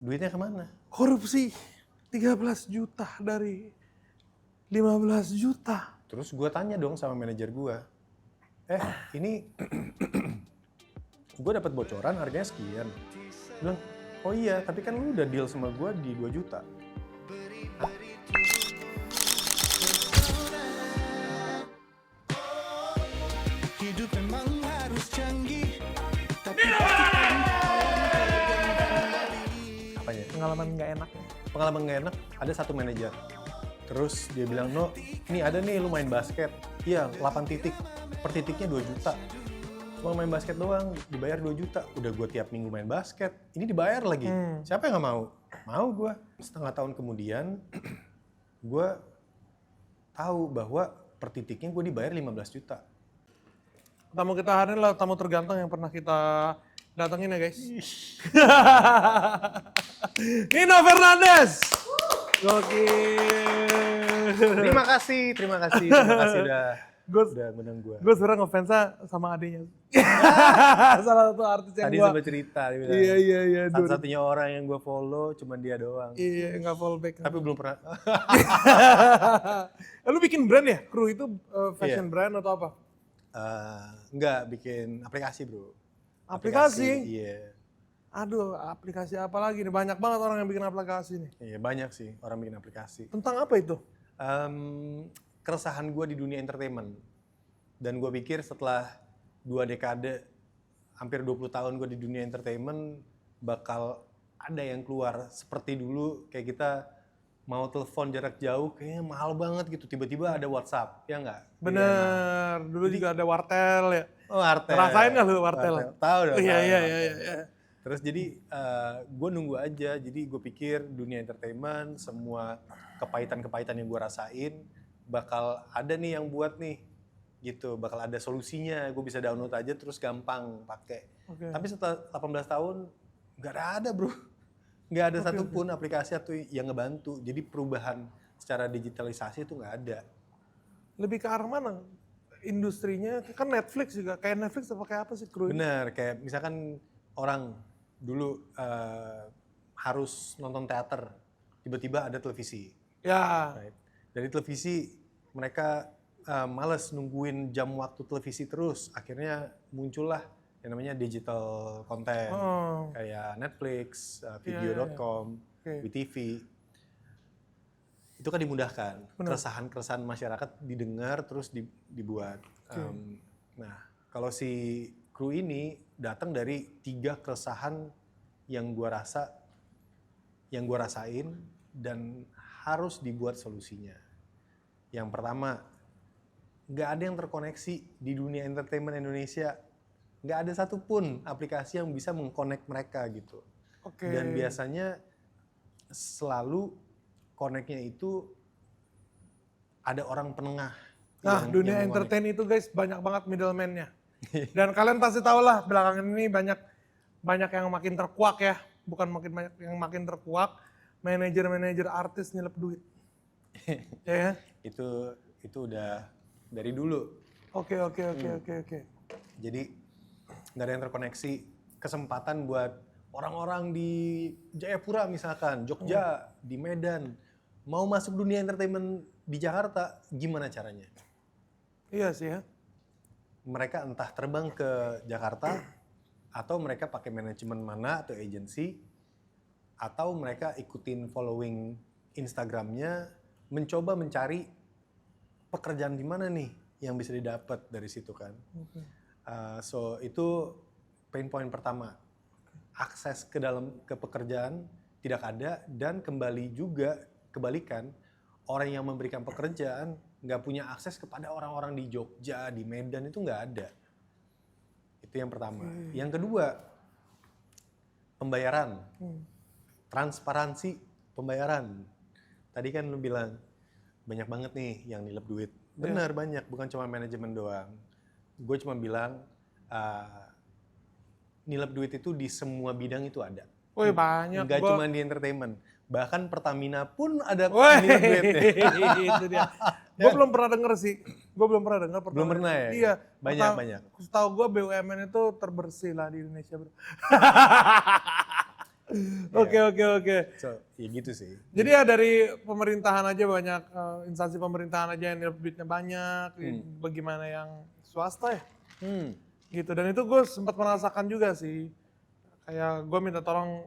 Duitnya kemana? Korupsi 13 juta dari 15 juta. Terus gue tanya dong sama manajer gue, ini gue dapat bocoran harganya sekian. Bilang, oh iya, tapi kan lu udah deal sama gue di 2 juta. Hidup memang harus canggih, tapi Apanya? Pengalaman nggak enak ya. Pengalaman gak enak, ada satu manajer. Terus dia bilang, no, ini ada nih lu main basket. Iya, 8 titik. Per titiknya 2 juta. Cuma main basket doang, dibayar 2 juta. Udah gue tiap minggu main basket. Ini dibayar lagi. Siapa yang gak mau? Mau gue. Setengah tahun kemudian, gue tahu bahwa per titiknya gue dibayar 15 juta. Tamu kita hari ini lah tamu terganteng yang pernah kita datengin ya guys. Nino Fernandez. Gokil. Terima kasih udah ngundang gue. Gue sebenernya ngefans sama adiknya. Salah satu artis yang Tadi gue. sempat cerita, dia bilang, Iya. satu-satunya orang yang gue follow cuma dia doang. Iya, nggak fallback. Tapi belum pernah. Lu bikin brand ya? Kru itu fashion Iya. brand atau apa? Enggak, bikin aplikasi bro. Aplikasi? Iya. Aduh, aplikasi apa lagi nih? Banyak banget orang yang bikin aplikasi nih. Iya banyak sih orang bikin aplikasi. Tentang apa itu? Keresahan gue di dunia entertainment. Dan gue pikir setelah 2 dekade, hampir 20 tahun gue di dunia entertainment, bakal ada yang keluar. Seperti dulu kayak kita mau telepon jarak jauh kayaknya mahal banget gitu. Tiba-tiba ada WhatsApp, ya nggak? Bener, dulu juga ada wartel ya. Oh, Artel. Rasain nggak lu wartel? Tahu dong. Iya. Terus jadi gue nunggu aja, jadi gue pikir dunia entertainment, semua kepahitan-kepahitan yang gue rasain, bakal ada nih yang buat nih, gitu, bakal ada solusinya, gue bisa download aja terus gampang pakai. Oke. Tapi setelah 18 tahun, nggak ada bro, nggak ada satupun aplikasi atau yang ngebantu, jadi perubahan secara digitalisasi itu nggak ada. Lebih ke arah mana? Industrinya, kan Netflix juga, kayak Netflix apa kayak apa sih kru ini? Bener, kayak misalkan orang dulu harus nonton teater, tiba-tiba ada televisi. Ya, Right. Dari televisi mereka males nungguin jam waktu televisi terus, akhirnya muncullah yang namanya digital content, kayak Netflix, video.com, Oke. WeTV. Itu kan dimudahkan, keresahan-keresahan masyarakat didengar terus dibuat. Nah, kalau si kru ini datang dari 3 keresahan yang gua rasain dan harus dibuat solusinya. Yang pertama, nggak ada yang terkoneksi di dunia entertainment Indonesia. Nggak ada satupun aplikasi yang bisa mengconnect mereka gitu. Oke. Dan biasanya selalu connect-nya itu ada orang penengah. Nah, yang dunia meng-connect. entertain itu guys banyak banget middleman-nya. Dan kalian pasti tahu lah belakangan ini banyak yang makin terkuak ya, bukan makin banyak yang makin terkuak, manajer-manajer artis nyelip duit. Ya. Itu udah dari dulu. Oke. Jadi nggak ada yang terkoneksi. Kesempatan buat orang-orang di Jayapura misalkan, Jogja, di Medan, mau masuk dunia entertainment di Jakarta, gimana caranya? Iya sih ya. Mereka entah terbang ke Jakarta, atau mereka pakai manajemen mana atau agency, atau mereka ikutin following Instagramnya, mencoba mencari pekerjaan di mana nih yang bisa didapat dari situ kan. So itu pain point pertama. Akses ke pekerjaan tidak ada, dan kebalikan, orang yang memberikan pekerjaan nggak punya akses kepada orang-orang di Jogja, di Medan, itu nggak ada. Itu yang pertama. Yang kedua, pembayaran. Transparansi pembayaran. Tadi kan lu bilang, banyak banget nih yang nilep duit. Benar, banyak. Bukan cuma manajemen doang. Gue cuma bilang, nilep duit itu di semua bidang itu ada. Woi banyak. Nggak cuma di entertainment. Bahkan Pertamina pun ada Woi, nilep duitnya. itu dia. Gue belum pernah denger sih. Gue belum pernah denger. Belum pernah ya? Iya. Banyak. Setahu gue BUMN itu terbersih lah di Indonesia. Oke. So, ya gitu sih. Jadi ya dari pemerintahan aja banyak, instansi pemerintahan aja yang nilai duitnya banyak, bagaimana yang swasta ya, Hmm. gitu. Dan itu gue sempat merasakan juga sih, kayak gue minta tolong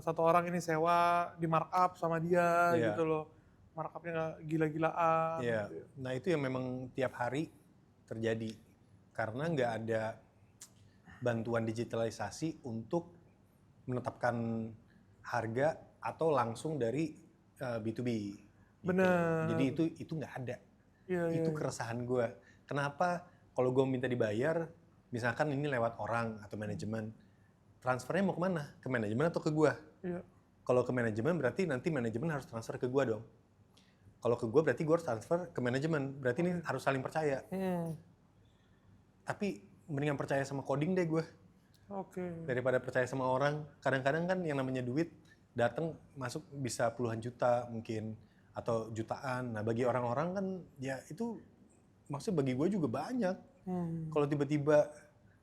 satu orang ini sewa di markup sama dia Iya. gitu loh, markupnya nggak gila-gilaan. Iya. Gitu. Nah itu yang memang tiap hari terjadi karena nggak ada bantuan digitalisasi untuk menetapkan harga atau langsung dari B2B. Gitu. Bener. Jadi itu nggak ada. Iya, Itu iya. keresahan gue. Kenapa kalau gue minta dibayar, misalkan ini lewat orang atau manajemen, transfernya mau kemana? Ke manajemen atau ke gue? Iya. Kalau ke manajemen berarti nanti manajemen harus transfer ke gue dong. Kalau ke gue berarti gue harus transfer ke manajemen. Berarti ini harus saling percaya. Tapi mendingan percaya sama coding deh gue. Oke. Daripada percaya sama orang. Kadang-kadang kan yang namanya duit datang masuk bisa puluhan juta mungkin. Atau jutaan. Nah bagi orang-orang kan ya itu maksudnya bagi gue juga banyak. Kalau tiba-tiba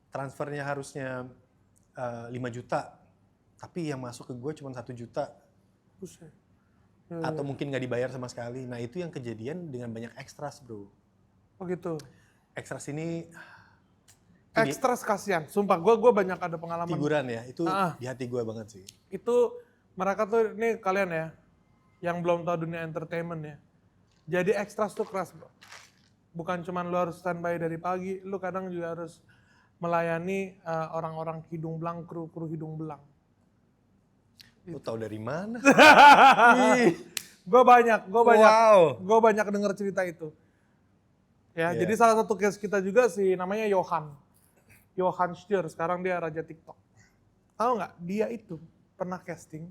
transfernya harusnya 5 juta. Tapi yang masuk ke gue cuma 1 juta. Buset. Atau mungkin nggak dibayar sama sekali. Nah itu yang kejadian dengan banyak ekstras bro. Oh gitu. Ekstras ini Ekstras kasihan. Sumpah gue banyak ada pengalaman. figuran ya, itu di hati gue banget sih. Itu mereka tuh, ini kalian ya, yang belum tahu dunia entertainment ya. Jadi ekstras tuh keras bro. Bukan cuman lu harus standby dari pagi, lu kadang juga harus melayani orang-orang hidung belang, kru hidung belang. Lu tahu dari mana? Gue banyak Wow. denger cerita itu. Ya, Iya. jadi salah satu case kita juga sih namanya Johan Stier, sekarang dia raja TikTok. Tahu nggak? Dia itu pernah casting,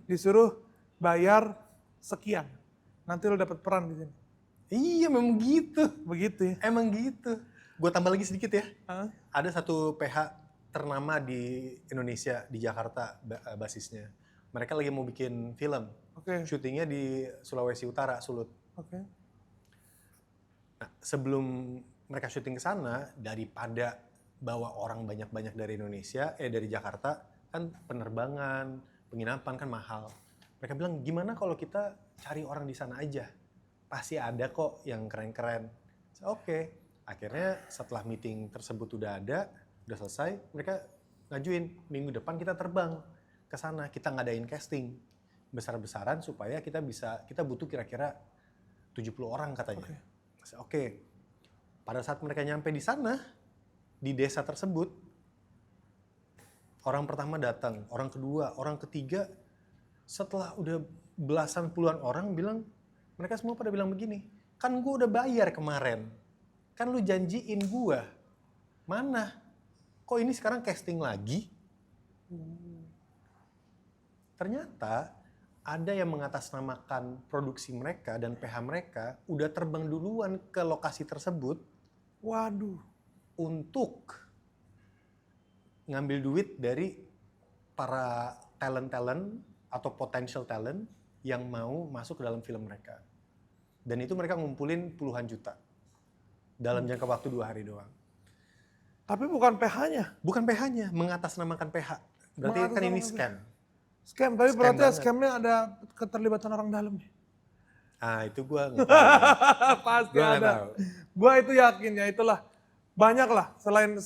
disuruh bayar sekian, nanti lo dapet peran di sini. Iya memang gitu. Begitu ya? Emang gitu. Gue tambah lagi sedikit ya. Hah? Ada satu PH ternama di Indonesia, di Jakarta basisnya. Mereka lagi mau bikin film. Oke. Syutingnya di Sulawesi Utara, Sulut. Oke. Nah, sebelum mereka syuting ke sana, daripada bawa orang banyak-banyak dari Indonesia, dari Jakarta, kan penerbangan, penginapan kan mahal. Mereka bilang, gimana kalau kita cari orang di sana aja? Pasti ada kok yang keren-keren. Oke. Akhirnya setelah meeting tersebut udah selesai, mereka ngajuin minggu depan kita terbang ke sana, kita ngadain casting besar-besaran supaya kita butuh kira-kira 70 orang katanya. Oke. Pada saat mereka nyampe di sana, di desa tersebut, orang pertama datang, orang kedua, orang ketiga, setelah udah belasan puluhan orang bilang, mereka semua pada bilang begini, kan gue udah bayar kemarin, kan lu janjiin gue, mana? Kok ini sekarang casting lagi? Ternyata ada yang mengatasnamakan produksi mereka dan PH mereka udah terbang duluan ke lokasi tersebut. Waduh. Untuk ngambil duit dari para talent-talent atau potential talent yang mau masuk ke dalam film mereka. Dan itu mereka ngumpulin puluhan juta dalam jangka waktu 2 hari doang. Tapi bukan PH-nya. Bukan PH-nya, mengatasnamakan PH. Berarti kan ini scam. Scam, tapi Scam berarti banget. scamnya ada keterlibatan orang dalam ya? Ah itu gue nggak tahu. Pasti Gua nggak ada. tahu. Gue itu yakin ya, itulah. Banyak lah, selain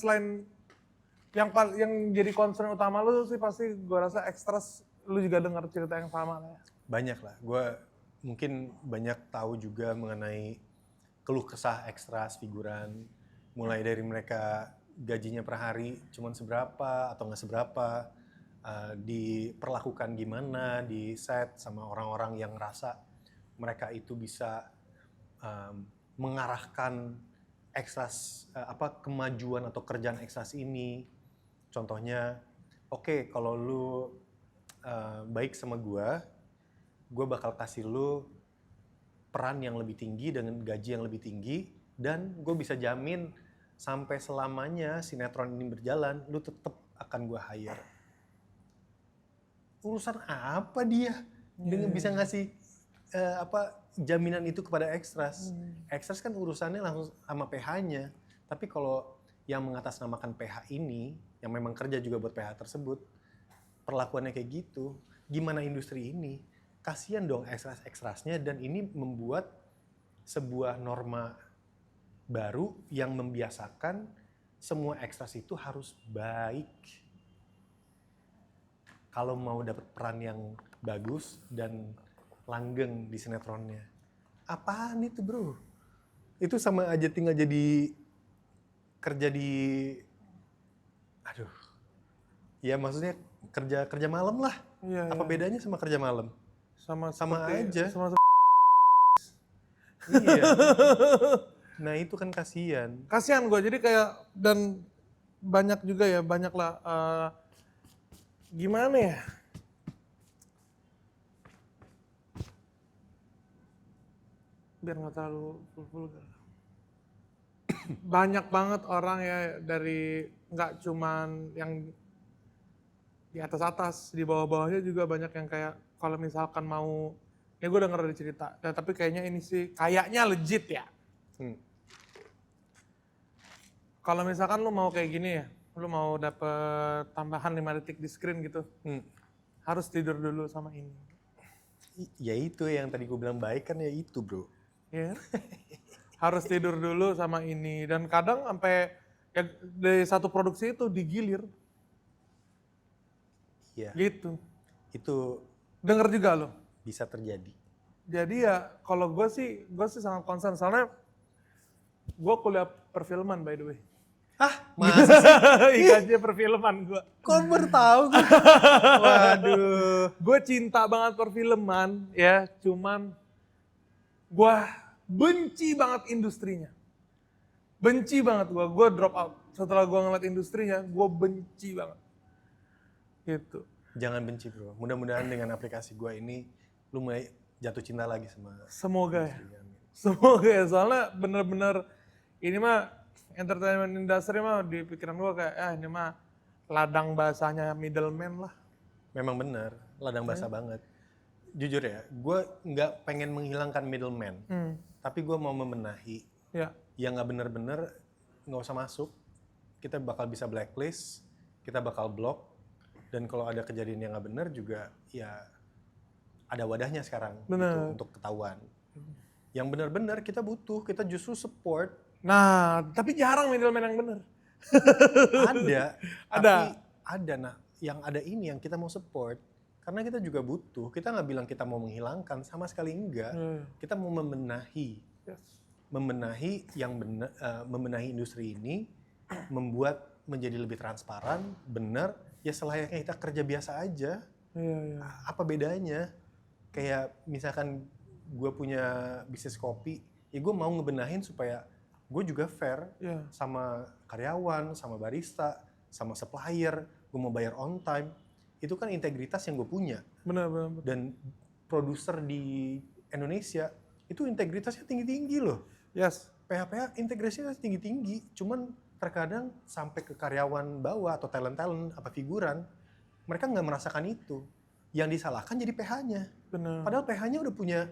yang jadi concern utama lu sih pasti gue rasa ekstras, lu juga dengar cerita yang sama lah ya. Banyak lah, gue mungkin banyak tahu juga mengenai keluh kesah ekstras figuran, mulai dari mereka gajinya per hari cuman seberapa atau nggak seberapa, diperlakukan gimana di set sama orang-orang yang ngerasa mereka itu bisa mengarahkan ekstras, kemajuan atau kerjaan ekstras ini. Contohnya, oke, kalau lu baik sama gue bakal kasih lu peran yang lebih tinggi dengan gaji yang lebih tinggi, dan gue bisa jamin sampai selamanya sinetron ini berjalan, lu tetap akan gue hire. Urusan apa dia dengan bisa ngasih jaminan itu kepada ekstras? Ekstras kan urusannya langsung sama PH-nya. Tapi kalau yang mengatasnamakan PH ini, yang memang kerja juga buat PH tersebut, perlakuannya kayak gitu, gimana industri ini? Kasian dong ekstras-ekstrasnya, dan ini membuat sebuah norma baru yang membiasakan semua ekstras itu harus baik. Kalau mau dapat peran yang bagus dan langgeng di sinetronnya. Apaan itu bro? Itu sama aja tinggal jadi kerja di, aduh, ya maksudnya kerja malam lah. Iya, Apa bedanya sama kerja malam? Sama aja. Sama Iya. Nah itu kan kasihan. kasihan gue, jadi kayak, dan banyak juga ya, banyak lah, gimana ya, biar nggak terlalu vulgar. Banyak banget orang ya, dari nggak cuman yang di atas-atas, di bawah-bawahnya juga banyak yang kayak kalau misalkan mau, ya gue denger dari cerita, tapi kayaknya ini sih kayaknya legit ya. Kalau misalkan lu mau kayak gini ya, lu mau dapet tambahan 5 detik di screen gitu, harus tidur dulu sama ini. Ya itu yang tadi gue bilang baik kan, ya itu bro. Ya. Harus tidur dulu sama ini, dan kadang sampai ya, dari satu produksi itu digilir. Iya. Gitu. Itu Denger juga lo. bisa terjadi. Jadi ya kalau gue sih sangat concern, soalnya gue kuliah perfilman by the way. Masa sih? IKJ perfilman gue. Kok baru tahu gue? Waduh. Gue cinta banget perfilman ya, cuman gue benci banget industrinya. Benci banget gue drop out. Setelah gue ngeliat industrinya, gue benci banget. Gitu. Jangan benci bro. Mudah-mudahan dengan aplikasi gue ini lu mulai jatuh cinta lagi sama Semoga ya. industri. Amin. Semoga ya, soalnya bener-bener ini mah entertainment industry mah di pikiran gue kayak ini mah ladang basahnya middleman lah. Memang benar, ladang basah banget. Jujur ya, gue nggak pengen menghilangkan middleman, tapi gue mau membenahi. Ya. Yang nggak bener-bener nggak usah masuk. Kita bakal bisa blacklist, kita bakal block, dan kalau ada kejadian yang nggak bener juga ya ada wadahnya sekarang gitu, untuk ketahuan. Yang benar-benar kita butuh, kita justru support. Nah, tapi jarang middleman yang bener. Ada. Tapi ada. Nah, yang ada ini yang kita mau support. Karena kita juga butuh. Kita nggak bilang kita mau menghilangkan, sama sekali enggak. Kita mau membenahi. Yes. Membenahi yang benar, membenahi industri ini, membuat menjadi lebih transparan, benar. Ya selayaknya kita kerja biasa aja. Iya. Apa bedanya? Kayak misalkan gue punya bisnis kopi, ya gue mau ngebenahin supaya gue juga fair sama karyawan, sama barista, sama supplier, gue mau bayar on time. Itu kan integritas yang gue punya. Benar. Dan produser di Indonesia itu integritasnya tinggi-tinggi loh. Yes. PH integrasinya tinggi-tinggi, cuman terkadang sampai ke karyawan bawah atau talent-talent, apa figuran, mereka nggak merasakan itu. Yang disalahkan jadi PH-nya. Benar. Padahal PH-nya udah punya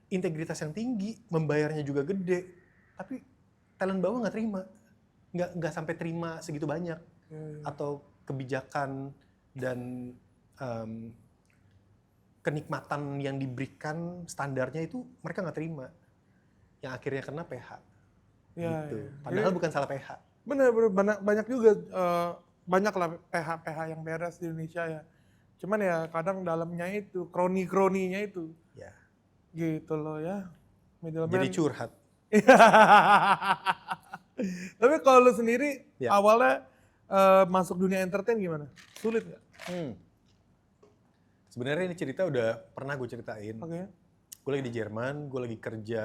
integritas yang tinggi, membayarnya juga gede, tapi talent bawah nggak terima, nggak sampai terima segitu banyak, atau kebijakan dan kenikmatan yang diberikan standarnya itu mereka nggak terima, yang akhirnya kena PH. Gitu. Padahal bukan salah PH. Bener, banyak juga, banyak lah PH yang beres di Indonesia ya. Cuman ya kadang dalamnya itu, kroni-kroninya itu. Ya. Gitu loh ya. Middleman. Jadi curhat. Tapi kalau lu sendiri awalnya masuk dunia entertain gimana? Sulit nggak? Sebenarnya ini cerita udah pernah gue ceritain. Oke. Gue lagi di Jerman, gue lagi kerja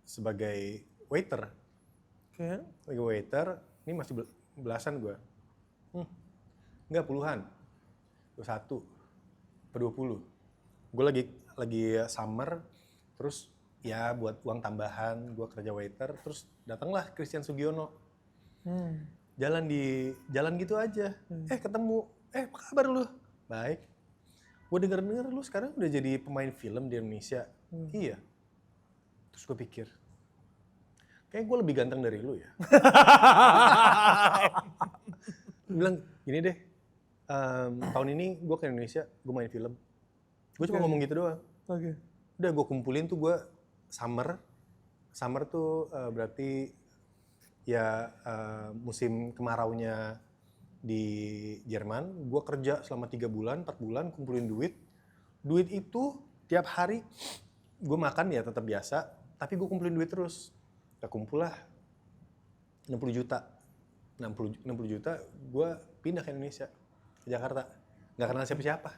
sebagai waiter. Oke. Lagi waiter, ini masih belasan gue. Enggak, puluhan. 21, 20. Gue lagi summer, terus ya buat uang tambahan, gue kerja waiter, terus datanglah Christian Sugiono. Jalan gitu aja. Ketemu, apa kabar lu? Baik. Gue denger lu sekarang udah jadi pemain film di Indonesia. Iya. Terus gue pikir, kayak gue lebih ganteng dari lu ya. Gue bilang, gini deh, tahun ini gue ke Indonesia, gue main film. Gue cuma Oke. ngomong gitu doang. Oke. Udah gue kumpulin tuh gue summer. Summer tuh berarti ya musim kemaraunya di Jerman. Gue kerja selama 3 bulan, 4 bulan, kumpulin duit. Duit itu tiap hari gue makan ya tetap biasa, tapi gue kumpulin duit terus. Ya kumpul lah 60 juta. 60 juta gue pindah ke Indonesia, ke Jakarta. Nggak kenal siapa-siapa.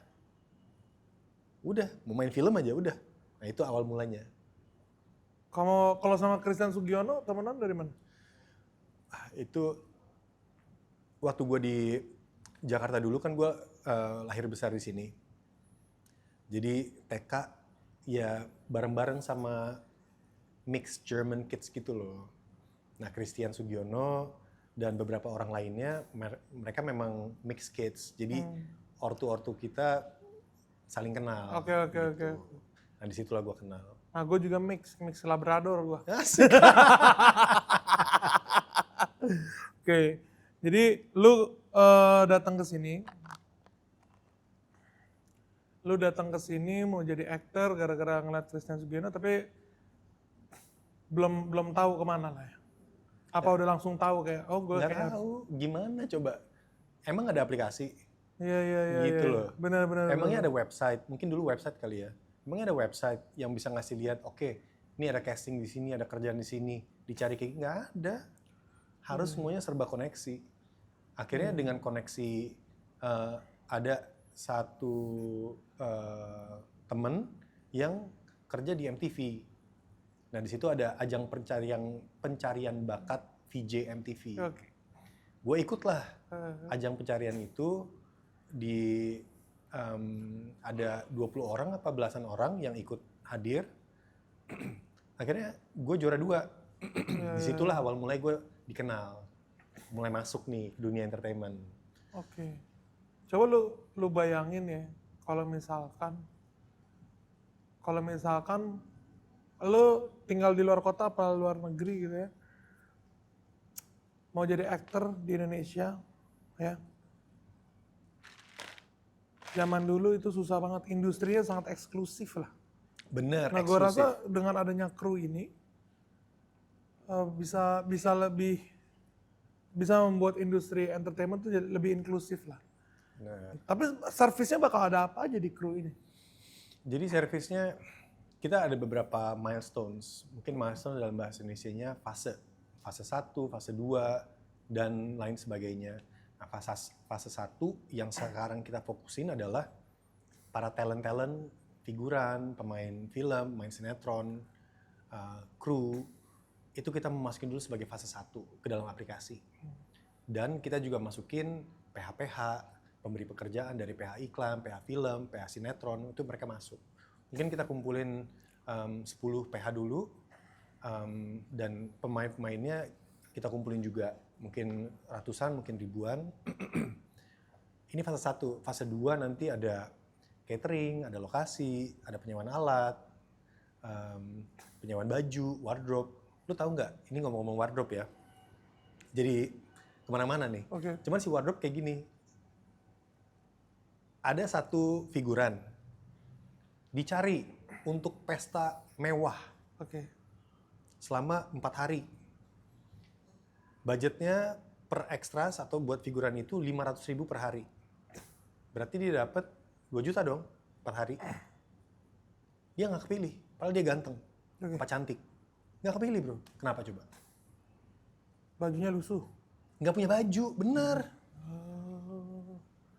Udah, mau main film aja udah. Nah itu awal mulanya. Kalau sama Christian Sugiono temenan dari mana? Itu waktu gue di Jakarta dulu kan gue lahir besar di sini. Jadi TK ya bareng-bareng sama mixed German kids gitu loh. Nah Christian Sugiono dan beberapa orang lainnya mereka memang mixed kids. Jadi ortu-ortu kita saling kenal. Oke. Nah disitulah gue kenal. Nah, gue juga mix Labrador gue. Asik. Oke, jadi lu datang ke sini. Lu datang ke sini mau jadi aktor gara-gara ngeliat Christian Sugiono, tapi belum tahu kemana lah ya. Apa udah langsung tahu kayak, oh gue Nggak kayak tahu gimana coba. Emang ada aplikasi? Iya. Gitu loh. Benar. Emangnya ada website? Mungkin dulu website kali ya. Emangnya ada website yang bisa ngasih lihat, oke, ini ada casting di sini, ada kerjaan di sini, dicari kayak nggak ada. Harus semuanya serba koneksi. Akhirnya dengan koneksi ada satu temen yang kerja di MTV. Nah di situ ada ajang pencarian bakat VJ MTV. Oke. Gue ikutlah ajang pencarian itu di ada 20 orang apa belasan orang yang ikut hadir. Akhirnya gue juara 2. Disitulah awal mulai gue dikenal, mulai masuk nih dunia entertainment. Oke. Coba lu bayangin ya, kalau misalkan lu tinggal di luar kota apa luar negeri gitu ya, mau jadi aktor di Indonesia, ya. Zaman dulu itu susah banget, industrinya sangat eksklusif lah. Bener, Nah, gue eksklusif. rasa dengan adanya kru ini bisa membuat industri entertainment tuh jadi lebih inklusif lah. Nah, Tapi servisnya bakal ada apa aja di kru ini? jadi servisnya kita ada beberapa milestones. Mungkin milestone dalam bahasa Indonesianya fase 1, fase 2, dan lain sebagainya. Nah, fase 1 yang sekarang kita fokusin adalah para talent-talent, figuran, pemain film, pemain sinetron, kru, itu kita memasukin dulu sebagai fase 1 ke dalam aplikasi. Dan kita juga masukin PH-PH, pemberi pekerjaan dari PH iklan, PH film, PH sinetron, itu mereka masuk. Mungkin kita kumpulin 10 PH dulu, dan pemain-pemainnya kita kumpulin juga. Mungkin ratusan, mungkin ribuan. Ini fase 1. Fase 2 nanti ada catering, ada lokasi, ada penyewaan alat, penyewaan baju, wardrobe. Lu tahu nggak? Ini ngomong-ngomong wardrobe ya. Jadi kemana-mana nih. Oke. Cuman si wardrobe kayak gini. Ada satu figuran dicari untuk pesta mewah Oke. selama 4 hari. Budgetnya per extras atau buat figuran itu 500.000 per hari. Berarti dia dapat 2 juta dong per hari. Dia nggak kepilih, padahal dia ganteng, apa cantik. Nggak kepilih bro, kenapa coba? Bajunya lusuh. Nggak punya baju, bener.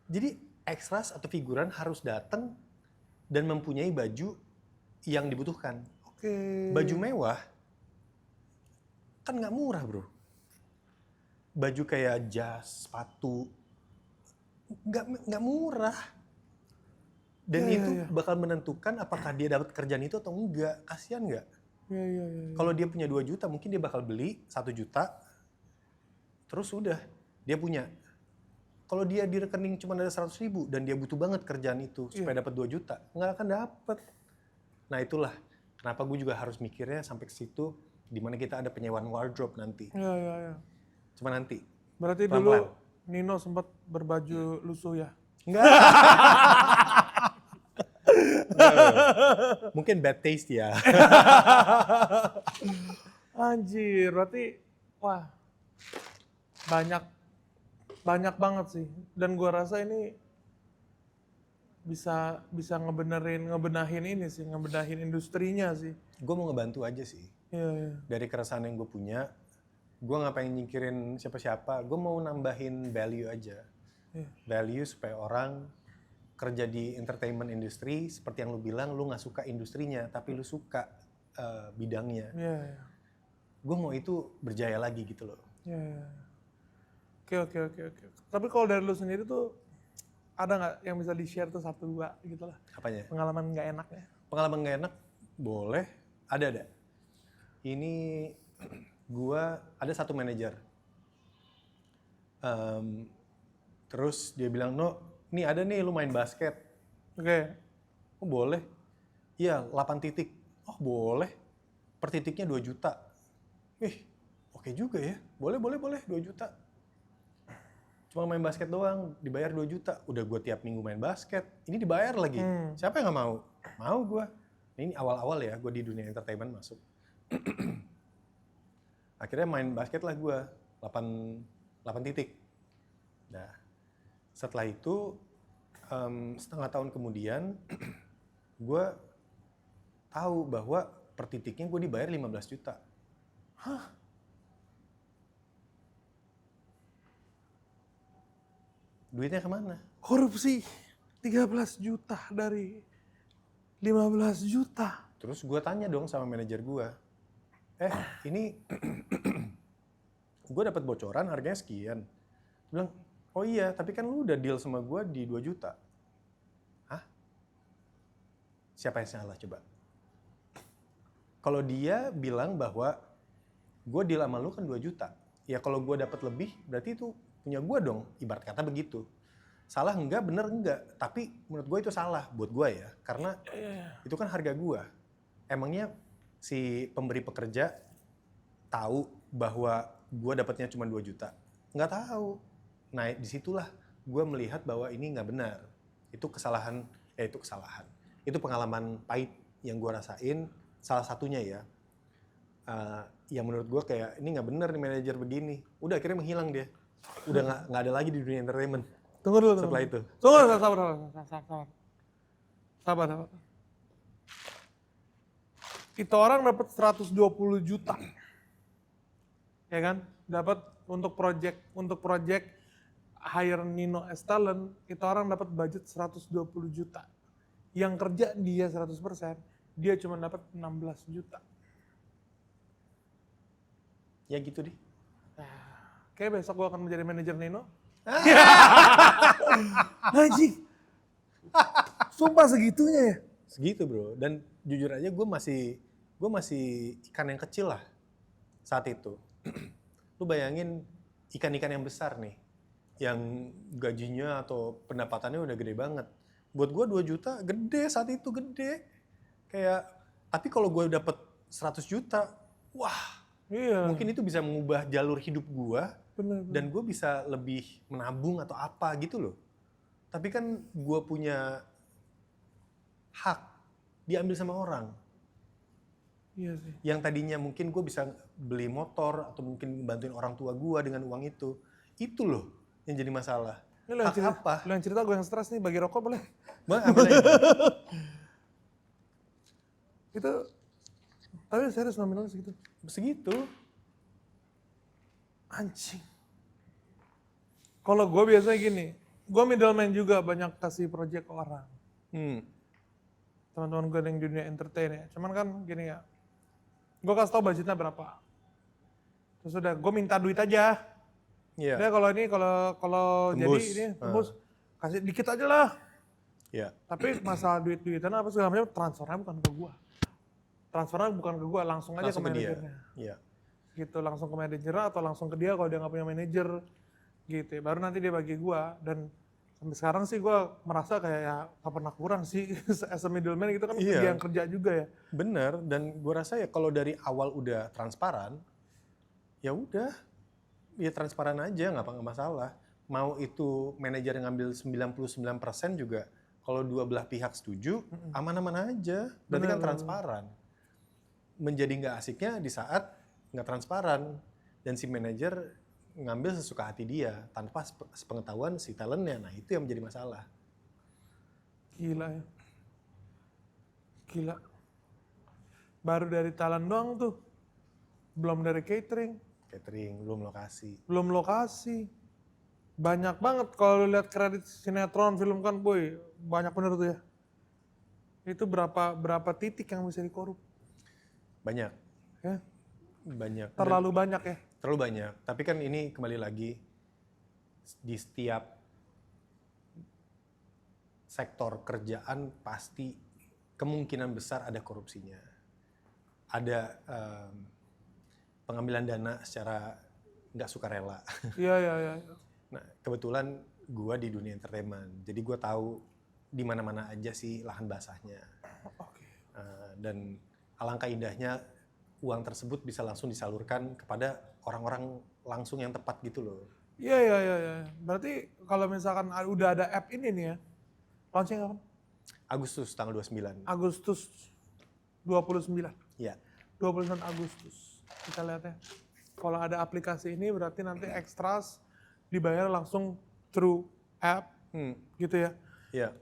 Jadi extras atau figuran harus datang dan mempunyai baju yang dibutuhkan. Oke. Baju mewah kan nggak murah bro. Baju kayak jas, sepatu, nggak murah. Dan Iya, itu iya. bakal menentukan apakah dia dapat kerjaan itu atau enggak. Kasian nggak? Iya. Kalau dia punya 2 juta, mungkin dia bakal beli 1 juta, terus udah, dia punya. Kalau dia di rekening cuma ada 100.000 dan dia butuh banget kerjaan itu supaya dapat 2 juta, nggak akan dapet. Nah itulah kenapa gue juga harus mikirnya sampai ke situ, di mana kita ada penyewaan wardrobe nanti. Iya. Cuma nanti. Berarti Pelan-pelan. dulu Nino sempat berbaju lusuh ya? Enggak. Mungkin bad taste ya. Anjir, berarti wah banyak banget sih. Dan gua rasa ini bisa ngebenahin ini sih, ngebenahin industrinya sih. Gue mau ngebantu aja sih. Iya, iya. Dari keresahan yang gue punya, gue nggak pengen nyingkirin siapa-siapa. Gue mau nambahin value aja. Iya. Value supaya orang kerja di entertainment industry, seperti yang lu bilang, lu nggak suka industrinya, tapi lu suka bidangnya. Iya, iya. Gue mau itu berjaya lagi gitu loh. Iya, iya. Oke. Tapi kalau dari lu sendiri tuh ada nggak yang bisa di-share tuh 1-2 gitu lah? Apanya? Pengalaman nggak enaknya? Pengalaman nggak enak? Boleh. Ada. Ini gua ada satu manajer. Terus dia bilang, "No, nih ada nih lu main basket." Oke. Oh boleh. Iya, 8 titik. Oh boleh. Per titiknya 2 juta. Oke juga ya. Boleh, 2 juta. Cuma main basket doang, dibayar 2 juta. Udah gue tiap minggu main basket, ini dibayar lagi. Siapa yang gak mau? Mau gue. Ini awal-awal ya, gue di dunia entertainment masuk. Akhirnya main basket lah gue, 8 titik. Nah, setelah itu, setengah tahun kemudian, gue tahu bahwa per titiknya gue dibayar 15 juta. Hah? Duitnya kemana? Korupsi 13 juta dari 15 juta. Terus gue tanya dong sama manajer gue, ini gue dapat bocoran harganya sekian. Dia bilang, oh iya, tapi kan lu udah deal sama gue di 2 juta. Hah? Siapa yang salah coba? Kalau dia bilang bahwa gue deal sama lu kan 2 juta, ya kalau gue dapat lebih berarti itu punya gue dong, ibarat kata begitu. Salah enggak, bener enggak, tapi menurut gue itu salah buat gue ya, karena itu kan harga gue. Emangnya si pemberi pekerja tahu bahwa gue dapatnya cuma 2 juta? Nggak tahu. Nah disitulah gue melihat bahwa ini nggak benar. Itu kesalahan. Itu pengalaman pahit yang gue rasain, salah satunya ya. Yang menurut gue kayak ini nggak benar nih manajer begini. Udah akhirnya menghilang dia. Udah nggak ada lagi di dunia entertainment. Tunggu dulu. Setelah itu. Tunggu, sabar. Itu orang dapat 120 juta. Ya kan? Dapat untuk project hire Nino as talent, itu orang dapat budget 120 juta. Yang kerja dia 100%, dia cuma dapat 16 juta. Ya gitu deh. Kayak besok gue akan menjadi manajer Nino. Anjing. Sumpah segitunya ya? Segitu bro. Dan jujur aja gue masih ikan yang kecil lah saat itu. Lu bayangin ikan-ikan yang besar nih, yang gajinya atau pendapatannya udah gede banget. Buat gue 2 juta gede saat itu, gede. Kayak, tapi kalau gue dapet 100 juta, wah. Iya. Mungkin itu bisa mengubah jalur hidup gue. Bener. Dan gue bisa lebih menabung atau apa gitu loh. Tapi kan gue punya hak diambil sama orang. Iya sih. Yang tadinya mungkin gue bisa beli motor atau mungkin bantuin orang tua gue dengan uang itu. Itu loh yang jadi masalah. Ini lo yang Hak cerita, apa? lo yang cerita gue yang stres nih, bagi rokok boleh? Bang, ambil aja. Itu, tapi serius nominalnya segitu? Segitu. Anjing. Kalau gue biasanya gini, gue middleman juga banyak kasih project ke orang. Teman-teman gue yang di dunia entertain ya. Cuman kan gini ya, gue kasih tau budgetnya berapa. Terus udah, gue minta duit aja. Iya. Dia kalau ini, kalau jadi Tembus. ini tembus, kasih dikit aja lah. Iya. Tapi masalah duit-duitan apa segala macam, transfernya bukan ke gue. Transfernya bukan ke gue, langsung aja Langsung ke ke dia. manajernya. Iya. Gitu, langsung ke manajernya atau langsung ke dia kalau dia nggak punya manajer. Gitu ya. Baru nanti dia bagi gue. Dan sampai sekarang sih gue merasa kayak ya gak pernah kurang sih. As a middleman gitu kan Iya. dia yang kerja juga ya. Bener, dan gue rasa ya kalau dari awal udah transparan, ya udah, ya transparan aja, nggak masalah. mau itu manajer yang ngambil 99% juga, kalau dua belah pihak setuju, aman-aman aja. Berarti kan transparan. Menjadi nggak asiknya di saat nggak transparan. Dan si manajer ngambil sesuka hati dia, tanpa sepengetahuan si talentnya. Nah itu yang menjadi masalah. Gila ya. Gila. Baru dari talent doang tuh. Belum dari catering. Catering, belum lokasi. Belum lokasi. Banyak banget kalau lu lihat kredit sinetron, film kan, boy, banyak bener tuh ya. Itu berapa titik yang bisa dikorup? Banyak. Ya, Banyak. terlalu banyak ya. Terlalu banyak. Tapi kan ini kembali lagi, di setiap sektor kerjaan pasti kemungkinan besar ada korupsinya. Ada pengambilan dana secara nggak sukarela. Iya, iya, iya. Nah, kebetulan gua di dunia entertainment, jadi gua tahu di mana-mana aja sih lahan basahnya. Oke. Dan alangkah indahnya uang tersebut bisa langsung disalurkan kepada orang-orang langsung yang tepat gitu loh. Iya, iya, iya, iya. Berarti kalau misalkan udah ada app ini nih ya, launching kapan? Agustus tanggal 29. Agustus 29. Iya. 29 Agustus. Kita lihat ya. Kalau ada aplikasi ini berarti nanti extras dibayar langsung through app gitu ya. Iya.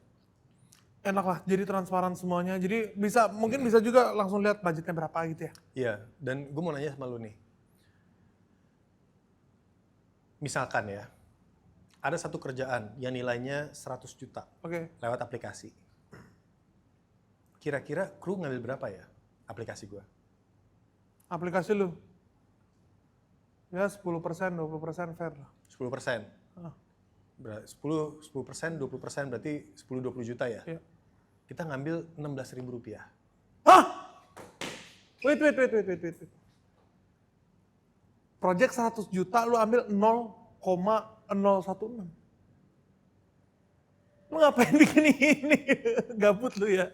Enak lah, jadi transparan semuanya. Jadi mungkin bisa juga langsung lihat budgetnya berapa gitu ya. Iya, dan gue mau nanya sama lu nih. Misalkan ya, ada satu kerjaan yang nilainya 100 juta Oke. lewat aplikasi. Kira-kira kru ngambil berapa ya aplikasi gue? Aplikasi lu. Ya 10%, 20% fair lah. 10%. Ah. 10%, 20% berarti 10-20 juta ya? Iya. Kita ngambil Rp16.000. Hah? Wait. Project 100 juta lu ambil 0,016. Lu ngapain bikin ini? Gabut lu ya.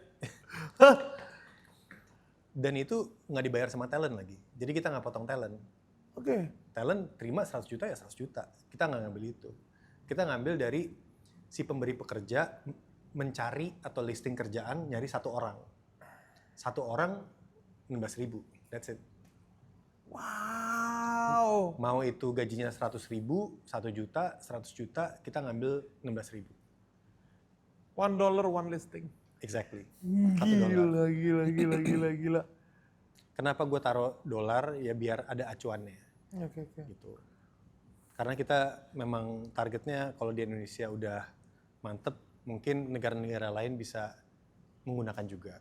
Dan itu nggak dibayar sama talent lagi. Jadi kita nggak potong talent. Oke. Talent terima 100 juta ya 100 juta. Kita nggak ngambil itu. Kita ngambil dari si pemberi pekerja mencari atau listing kerjaan nyari satu orang. Satu orang 16.000. That's it. Wow. Mau itu gajinya 100.000, 1 juta, 100 juta, kita ngambil 16.000. $1 one listing. Exactly. $1. Gila. Kenapa gue taruh dolar? Ya biar ada acuannya. Oke. Gitu. Karena kita memang targetnya kalau di Indonesia udah mantep, mungkin negara-negara lain bisa menggunakan juga.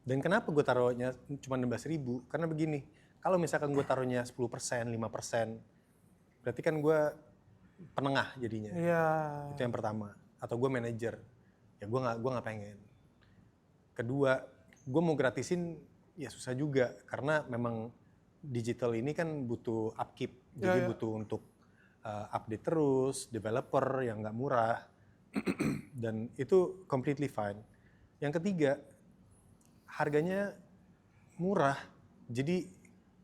Dan kenapa gue taruhnya cuma 16.000? Karena begini, kalau misalkan gue taruhnya 10%, 5%, berarti kan gue penengah jadinya. Iya. Itu yang pertama. Atau gue manajer, ya gue nggak pengen. Kedua, gue mau gratisin ya susah juga karena memang digital ini kan butuh upkeep, jadi butuh untuk update terus, developer yang nggak murah, dan itu completely fine. Yang ketiga, harganya murah, jadi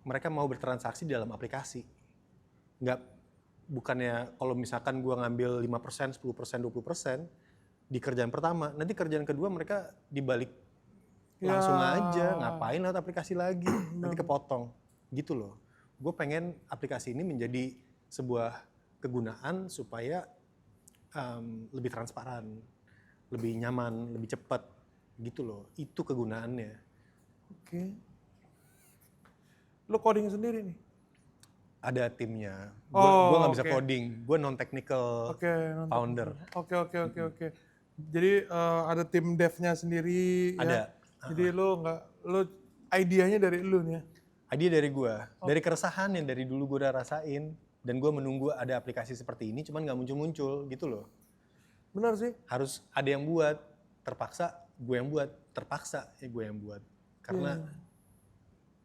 mereka mau bertransaksi di dalam aplikasi. Bukannya kalau misalkan gue ngambil 5%, 10%, 20% di kerjaan pertama, nanti kerjaan kedua mereka dibalik langsung aja, ngapain lewat aplikasi lagi, nanti kepotong, gitu loh. Gue pengen aplikasi ini menjadi sebuah kegunaan supaya lebih transparan, lebih nyaman, lebih cepat, gitu loh. Itu kegunaannya. Oke. Lu coding sendiri nih? Ada timnya. Gue nggak bisa oke. coding, gue non-technical founder. Oke. Jadi ada tim devnya sendiri Ada. ya. Jadi lu idenya dari lu nih ya. Idea dari gue, dari keresahan yang dari dulu gue udah rasain, dan gue menunggu ada aplikasi seperti ini, cuman nggak muncul-muncul gitu loh. Benar sih. Harus ada yang buat, terpaksa gue yang buat, terpaksa ya gue yang buat. Karena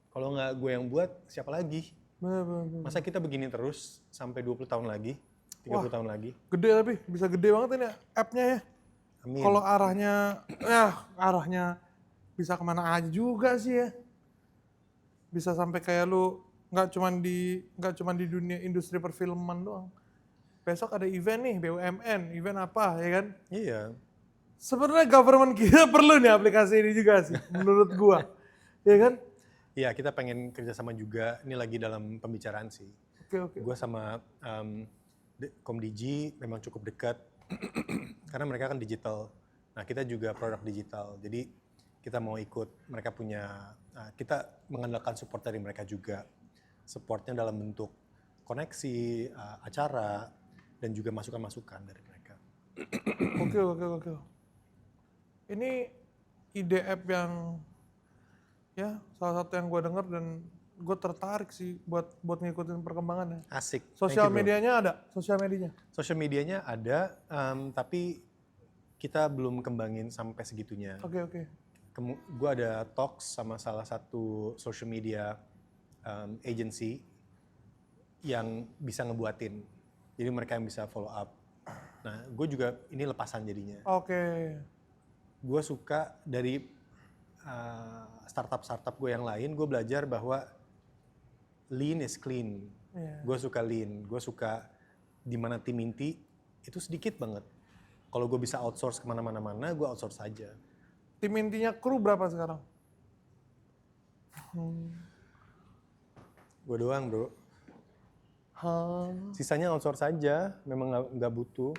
kalau nggak gue yang buat, siapa lagi? Benar. Masa kita begini terus sampai 20 tahun lagi, 30 tahun lagi? Gede tapi, bisa gede banget ini app-nya ya. Amin. Kalau arahnya bisa kemana aja juga sih ya. Bisa sampai kayak lu nggak cuma di dunia industri perfilman doang. besok ada event nih, BUMN, event apa, ya kan? Iya. Sebenarnya government kita perlu nih aplikasi ini juga sih, menurut gua. Ya kan? Iya, kita pengen kerjasama juga. Ini lagi dalam pembicaraan sih. Oke. Gue sama Komdigi memang cukup dekat karena mereka kan digital. Nah, kita juga produk digital. Jadi kita mau ikut, mereka punya, kita mengandalkan support dari mereka juga. Supportnya dalam bentuk koneksi, acara, dan juga masukan-masukan dari mereka. Oke. Ini ide app yang ya salah satu yang gue denger dan gue tertarik sih buat ngikutin perkembangannya. Asik. Sosial Thank you, bro. medianya ada, sosial medianya. Sosial medianya ada, tapi kita belum kembangin sampai segitunya. Oke. Gue ada talks sama salah satu social media agency yang bisa ngebuatin. Jadi mereka yang bisa follow up. Nah, gue juga ini lepasan jadinya. Oke. Gue suka dari startup gue yang lain, gue belajar bahwa lean is clean. Iya. Gue suka lean, gue suka di mana tim inti itu sedikit banget. Kalau gue bisa outsource kemana-mana, gue outsource aja. Tim intinya kru berapa sekarang? Gue doang, bro. Hah. Sisanya outsource aja, memang nggak butuh.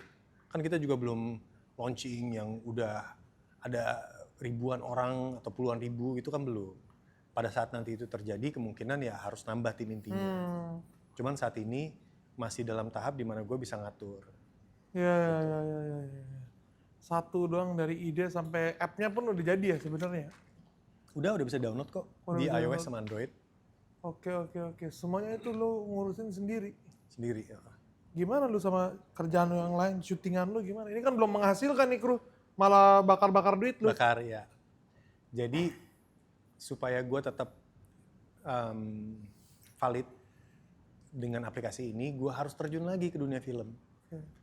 Kan kita juga belum launching yang udah ada ribuan orang atau puluhan ribu, itu kan belum. Pada saat nanti itu terjadi, kemungkinan ya harus nambah tim intinya. Cuman saat ini masih dalam tahap di mana gue bisa ngatur. Ya. Satu doang dari ide sampai app-nya pun udah jadi ya sebenarnya. Udah bisa download kok Udah di bisa iOS download. sama Android Oke. Semuanya itu lo ngurusin sendiri. sendiri. Ya. Gimana lu sama kerjaan lu yang lain, syutingan lu gimana? Ini kan belum menghasilkan nih kru, malah bakar-bakar duit lu. Bakar ya. Jadi supaya gue tetap valid dengan aplikasi ini, gue harus terjun lagi ke dunia film,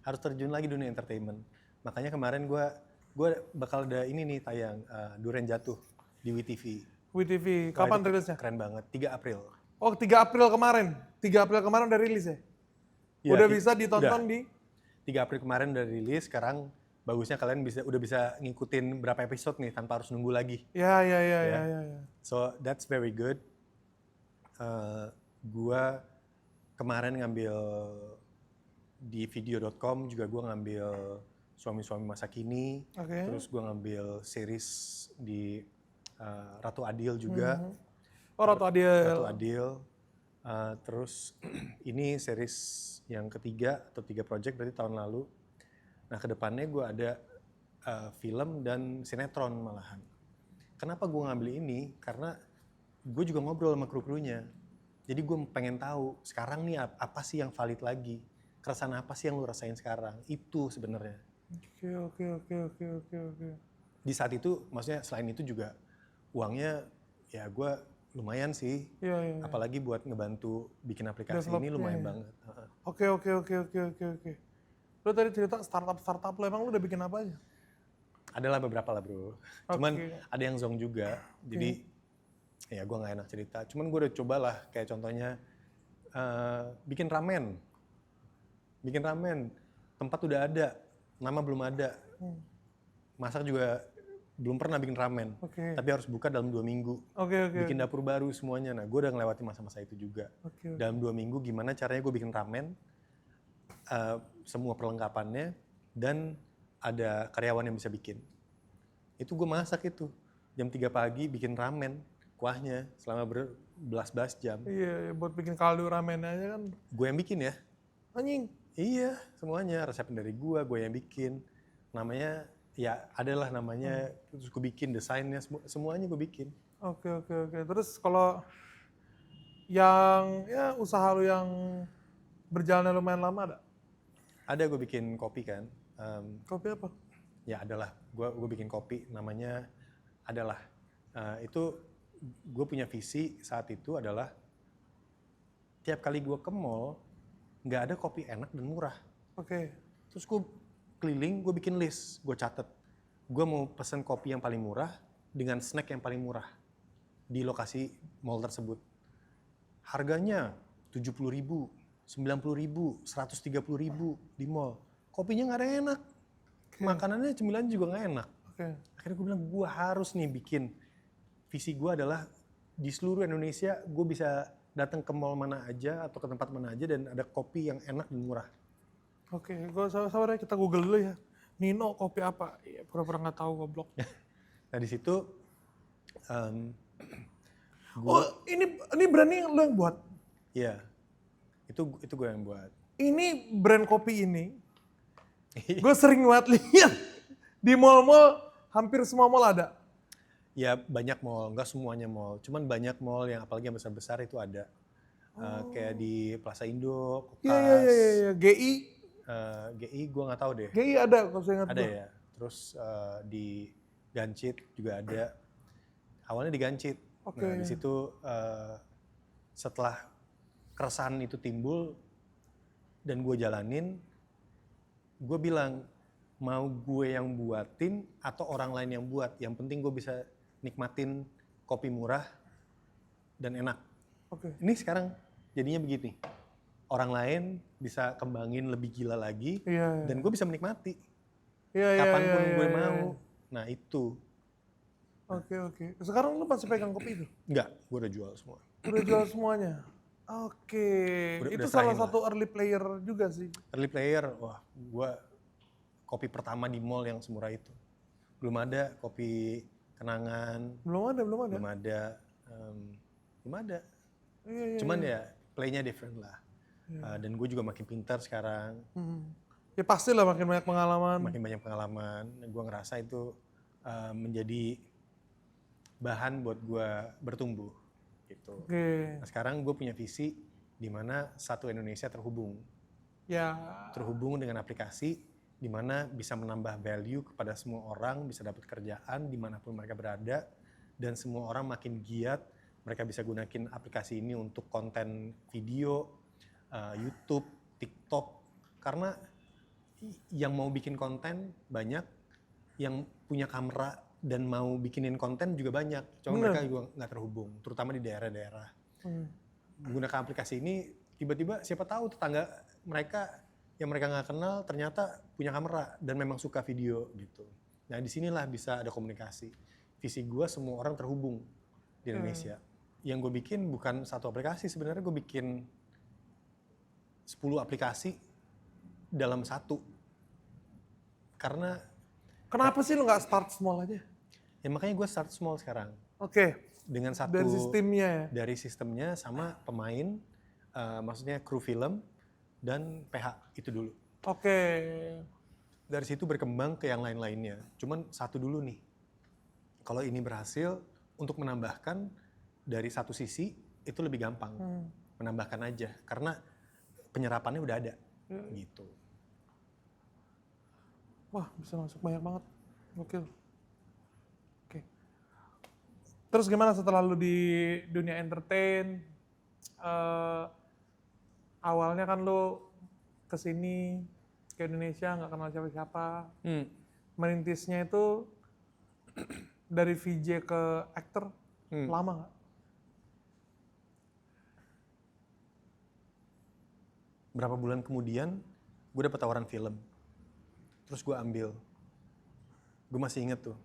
harus terjun lagi dunia entertainment. Makanya kemarin gue bakal ada ini nih tayang Duren Jatuh di WeTV. WeTV, Wah, kapan itu rilisnya? Keren banget, 3 April. Oh 3 April kemarin, 3 April kemarin udah rilis ya? Ya, Udah bisa ditonton udah. di? 3 April kemarin udah rilis, sekarang bagusnya kalian udah bisa ngikutin berapa episode nih tanpa harus nunggu lagi. Ya. So that's very good. Gua kemarin ngambil di video.com juga gua ngambil suami-suami masa kini. Oke. Terus gua ngambil series di Ratu Adil juga. Oh Ratu Adil. Ratu Adil. Terus ini series yang ketiga atau 3 project berarti tahun lalu. Nah kedepannya gue ada film dan sinetron malahan. Kenapa gue ngambil ini? Karena gue juga ngobrol sama kru-krunya. Jadi gue pengen tahu sekarang nih apa sih yang valid lagi? Keresahan apa sih yang lu rasain sekarang? Itu sebenarnya. Oke. Di saat itu maksudnya selain itu juga uangnya ya gue lumayan sih. Iya. Apalagi buat ngebantu bikin aplikasi ini lumayan banget. Oke. Lu tadi cerita startup lo, emang lu udah bikin apa aja? Adalah beberapa lah bro. Cuman ada yang zong juga. Jadi ya gue gak enak cerita. Cuman gue udah coba lah kayak contohnya bikin ramen. Tempat udah ada, nama belum ada. Masak juga belum pernah bikin ramen. Tapi harus buka dalam 2 minggu. Bikin dapur baru semuanya. Nah gue udah ngelewati masa-masa itu juga. Dalam 2 minggu gimana caranya gue bikin ramen. Semua perlengkapannya dan ada karyawan yang bisa bikin. Itu gue masak itu. Jam 3 pagi bikin ramen, kuahnya selama berbelas-belas jam. Iya, buat bikin kaldu ramen aja kan. Gue yang bikin ya. Anjing. Iya, semuanya resep dari gue yang bikin. Namanya ya adalah namanya, terus gue bikin desainnya, semuanya gue bikin. Oke. Terus kalau yang ya usaha lu yang berjalan lumayan lama ada? Ada gue bikin kopi kan. Kopi apa? Ya adalah, gue bikin kopi namanya adalah. Itu gue punya visi saat itu adalah tiap kali gue ke mall nggak ada kopi enak dan murah. Oke. Terus gue keliling, gue bikin list, gue catet. Gue mau pesen kopi yang paling murah dengan snack yang paling murah di lokasi mall tersebut. Harganya 70.000, 90.000, 130.000 di mall. Kopinya nggak ada yang enak. Makanannya cemilan juga nggak enak. Oke. Akhirnya gue bilang gue harus nih bikin. Visi gue adalah di seluruh Indonesia gue bisa datang ke mall mana aja atau ke tempat mana aja dan ada kopi yang enak dan murah. Oke, gue sabar ya, kita Google dulu ya. Nino kopi apa? Iya, pura-pura nggak tahu goblok. Nah di situ Oh, ini brand ini lo yang buat. ya itu gue yang buat. Ini brand kopi ini, gue sering banget lihat di mall-mall, hampir semua mall ada. Ya banyak mall, nggak semuanya mall. Cuman banyak mall yang apalagi yang besar-besar itu ada. Kayak di Plaza Indo, Kokas, Iya. GI GI gue nggak tahu deh. GI ada kalau saya ingat Ada gua. ya. Terus di Gancit juga ada. Awalnya di Gancit. Oke. Nah di situ setelah keresahan itu timbul dan gue jalanin, gue bilang mau gue yang buatin atau orang lain yang buat. Yang penting gue bisa nikmatin kopi murah dan enak. Oke. Ini sekarang jadinya begini. Orang lain bisa kembangin lebih gila lagi Iya. dan gue bisa menikmati Iya. kapanpun iya, gue iya. mau. Nah itu. Oke. Sekarang lu masih pegang kopi itu? Enggak, gue udah jual semua. Udah jual semuanya? Oke. Udah Itu serahin salah lah. satu early player juga sih. Early player, wah gue kopi pertama di mall yang semurah itu. Belum ada kopi kenangan, Belum ada. belum ada. Iya. Cuman ya playnya different lah. Dan gue juga makin pintar sekarang, Ya pastilah makin banyak pengalaman. makin banyak pengalaman. Gue ngerasa itu menjadi bahan buat gue bertumbuh gitu. Oke. Nah, sekarang gue punya visi di mana satu Indonesia terhubung dengan aplikasi di mana bisa menambah value kepada semua orang, bisa dapat kerjaan dimanapun mereka berada, dan semua orang makin giat, mereka bisa gunakan aplikasi ini untuk konten video, YouTube, TikTok, karena yang mau bikin konten banyak, yang punya kamera dan mau bikinin konten juga banyak, cuma mereka juga nggak terhubung, terutama di daerah-daerah. Menggunakan aplikasi ini, tiba-tiba siapa tahu tetangga mereka yang mereka nggak kenal ternyata punya kamera dan memang suka video gitu. Nah disinilah bisa ada komunikasi. Visi gue semua orang terhubung di Indonesia. Yang gue bikin bukan satu aplikasi, sebenarnya gue bikin 10 aplikasi dalam satu. Karena Kenapa sih lu nggak start small aja? ya makanya gue start small sekarang. Oke. Dengan satu Dari sistemnya ya? dari sistemnya sama pemain, maksudnya kru film dan PH itu dulu. Oke. Dari situ berkembang ke yang lain-lainnya. Cuman satu dulu nih. Kalau ini berhasil, untuk menambahkan dari satu sisi itu lebih gampang. Menambahkan aja karena penyerapannya udah ada. Gitu. Wah, bisa masuk banyak banget. Gokil. Oke. Terus gimana setelah lu di dunia entertain? Awalnya kan lu kesini ke Indonesia nggak kenal siapa-siapa. Merintisnya itu dari VJ ke aktor lama nggak? Berapa bulan kemudian gue dapet tawaran film. Terus gue ambil. Gue masih inget tuh.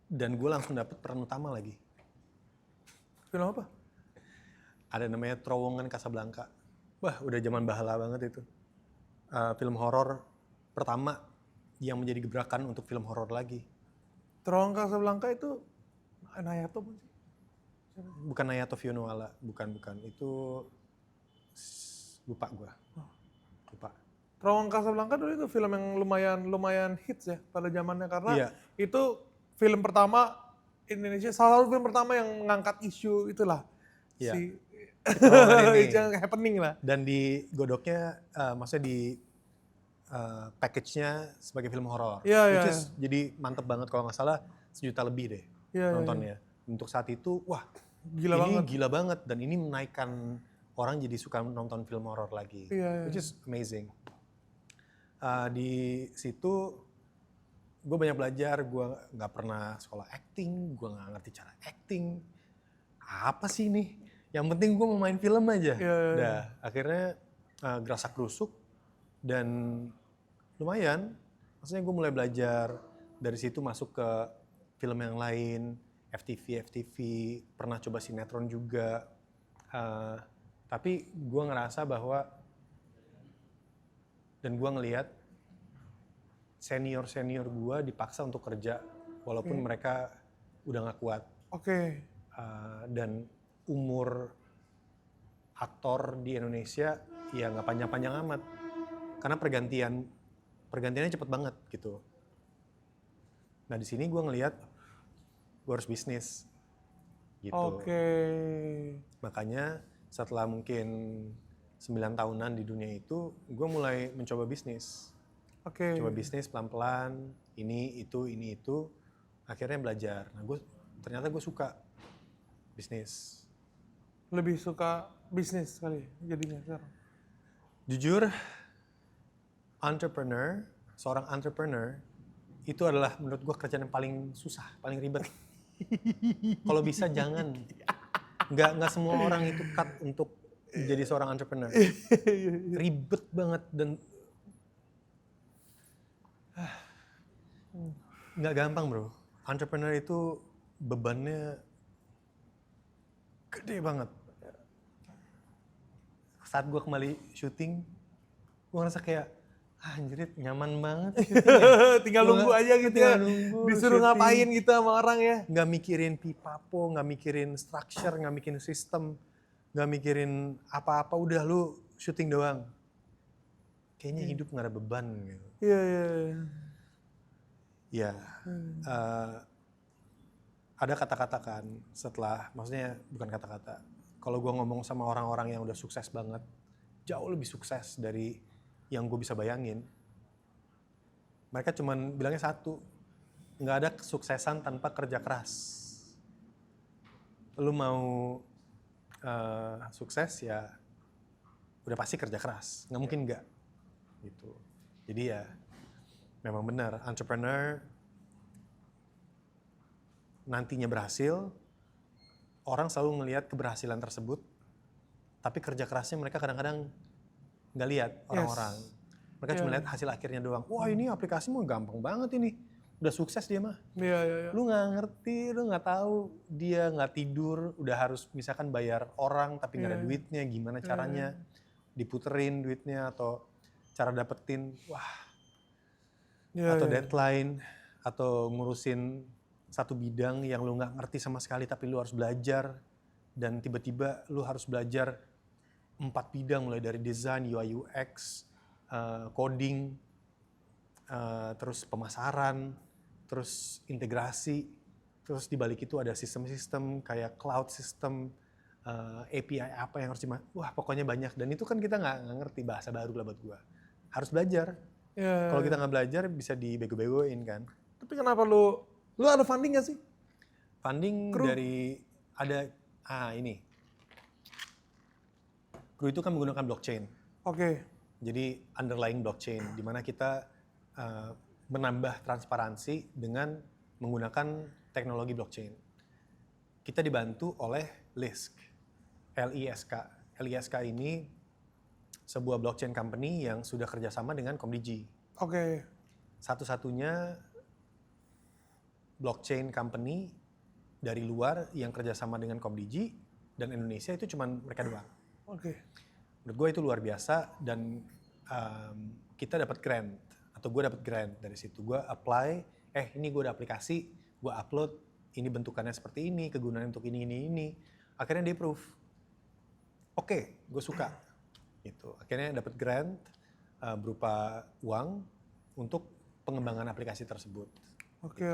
Dan gue langsung dapet peran utama lagi. Film apa? Ada namanya Terowongan Casablanca. Wah, udah zaman bahala banget itu. Film horor pertama yang menjadi gebrakan untuk film horor lagi. Terowongan Casablanca itu Nayato bukan sih? Bukan Nayato Fionuala, bukan. Itu lupa gue. Lupa. Terowongan Casablanca dulu itu film yang lumayan hits ya pada zamannya karena Iya. itu film pertama Indonesia, salah satu film pertama yang mengangkat isu itulah Iya. si Ini. yang happening lah. Dan di godoknya, maksudnya di package-nya sebagai film horor. Iya, Which iya. is jadi mantep banget kalau nggak salah 1 juta lebih deh Iya, nontonnya. Untuk saat itu, wah Gila ini banget. gila banget dan ini menaikkan orang jadi suka nonton film horor lagi. Iya. Which is amazing. Di situ gue banyak belajar, gue nggak pernah sekolah acting, gue nggak ngerti cara acting. apa sih ini? Yang penting gue mau main film aja. Iya. Udah, akhirnya gerasak gerusuk dan lumayan. Maksudnya gue mulai belajar dari situ masuk ke film yang lain, FTV, pernah coba sinetron juga. Tapi gue ngerasa bahwa dan gue ngelihat senior gue dipaksa untuk kerja walaupun mereka udah gak kuat. Oke. Dan umur aktor di Indonesia ya nggak panjang-panjang amat karena pergantiannya cepet banget gitu. Nah di sini gue ngelihat gue harus bisnis gitu. Oke. Makanya setelah mungkin 9 tahunan di dunia itu gue mulai mencoba bisnis. Oke. Coba bisnis pelan-pelan, ini itu, akhirnya belajar. Nah ternyata gue suka bisnis. Lebih suka bisnis kali jadinya sekarang. Jujur, seorang entrepreneur itu adalah menurut gue kerjaan yang paling susah, paling ribet. Kalau bisa jangan. Nggak semua orang itu cut untuk jadi seorang entrepreneur. Ribet banget dan nggak gampang bro. Entrepreneur itu bebannya gede banget. Saat gue kembali syuting, gue ngerasa kayak anjir nyaman banget syutingnya. Tinggal nunggu aja gitu ya. Disuruh syuting. ngapain gitu sama orang ya. Nggak mikirin pipapo, nggak mikirin structure, nggak mikirin sistem, nggak mikirin apa-apa, udah lu syuting doang. Kayaknya hidup nggak ada beban gitu. Iya. Ya, ada kata-kata kan setelah, maksudnya bukan kata-kata. Kalau gue ngomong sama orang-orang yang udah sukses banget, jauh lebih sukses dari yang gue bisa bayangin. Mereka cuman bilangnya satu, nggak ada kesuksesan tanpa kerja keras. Lu mau sukses ya udah pasti kerja keras, nggak mungkin nggak. Gitu. Jadi ya memang benar, entrepreneur nantinya berhasil, orang selalu ngelihat keberhasilan tersebut, tapi kerja kerasnya mereka kadang-kadang nggak lihat orang-orang. Mereka cuma lihat hasil akhirnya doang. Wah ini aplikasi mah gampang banget ini, udah sukses dia mah. Iya. Lu nggak ngerti, lu nggak tahu dia nggak tidur, udah harus misalkan bayar orang tapi nggak ada duitnya, gimana caranya diputerin duitnya atau cara dapetin, atau deadline, atau ngurusin satu bidang yang lu nggak ngerti sama sekali tapi lu harus belajar dan tiba-tiba lu harus belajar 4 bidang mulai dari desain, UI UX, coding, terus pemasaran, terus integrasi, terus di balik itu ada sistem-sistem kayak cloud system, API apa yang harus pokoknya banyak dan itu kan kita nggak ngerti, bahasa baru lah buat gua. Harus belajar. Kalau kita nggak belajar bisa dibego-begoin kan. Tapi kenapa lu ada funding gak sih? Funding dari ada ini. Kru itu kan menggunakan blockchain. Oke. Jadi underlying blockchain di mana kita menambah transparansi dengan menggunakan teknologi blockchain. Kita dibantu oleh LISC. LISK ini sebuah blockchain company yang sudah kerjasama dengan Komdigi. Oke. Satu-satunya blockchain company dari luar yang kerjasama dengan Komdigi dan Indonesia itu cuman mereka doang. Oke. Menurut gue itu luar biasa dan kita dapat grant atau gue dapat grant dari situ. Gue apply, ini gue ada aplikasi, gue upload, ini bentukannya seperti ini, kegunaannya untuk ini. Akhirnya di approve. Oke, gue suka. Gitu. Akhirnya dapat grant berupa uang untuk pengembangan aplikasi tersebut. Oke.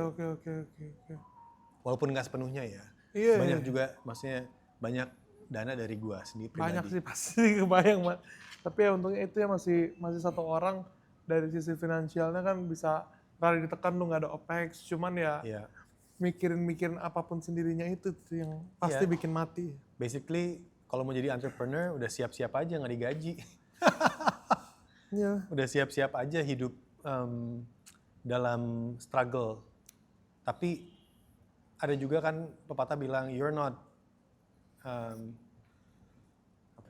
Walaupun nggak sepenuhnya ya. Iya. Banyak juga, maksudnya banyak dana dari gua sendiri pribadi. Banyak sih pasti kebayang, Mak. Tapi ya untungnya itu ya masih satu orang dari sisi finansialnya kan bisa kali ditekan lu nggak ada OPEX, cuman ya mikirin apapun sendirinya itu tuh yang pasti bikin mati. Basically kalau mau jadi entrepreneur udah siap-siap aja nggak digaji. Iya. Udah siap-siap aja hidup dalam struggle. Tapi ada juga kan pepatah bilang you're not apa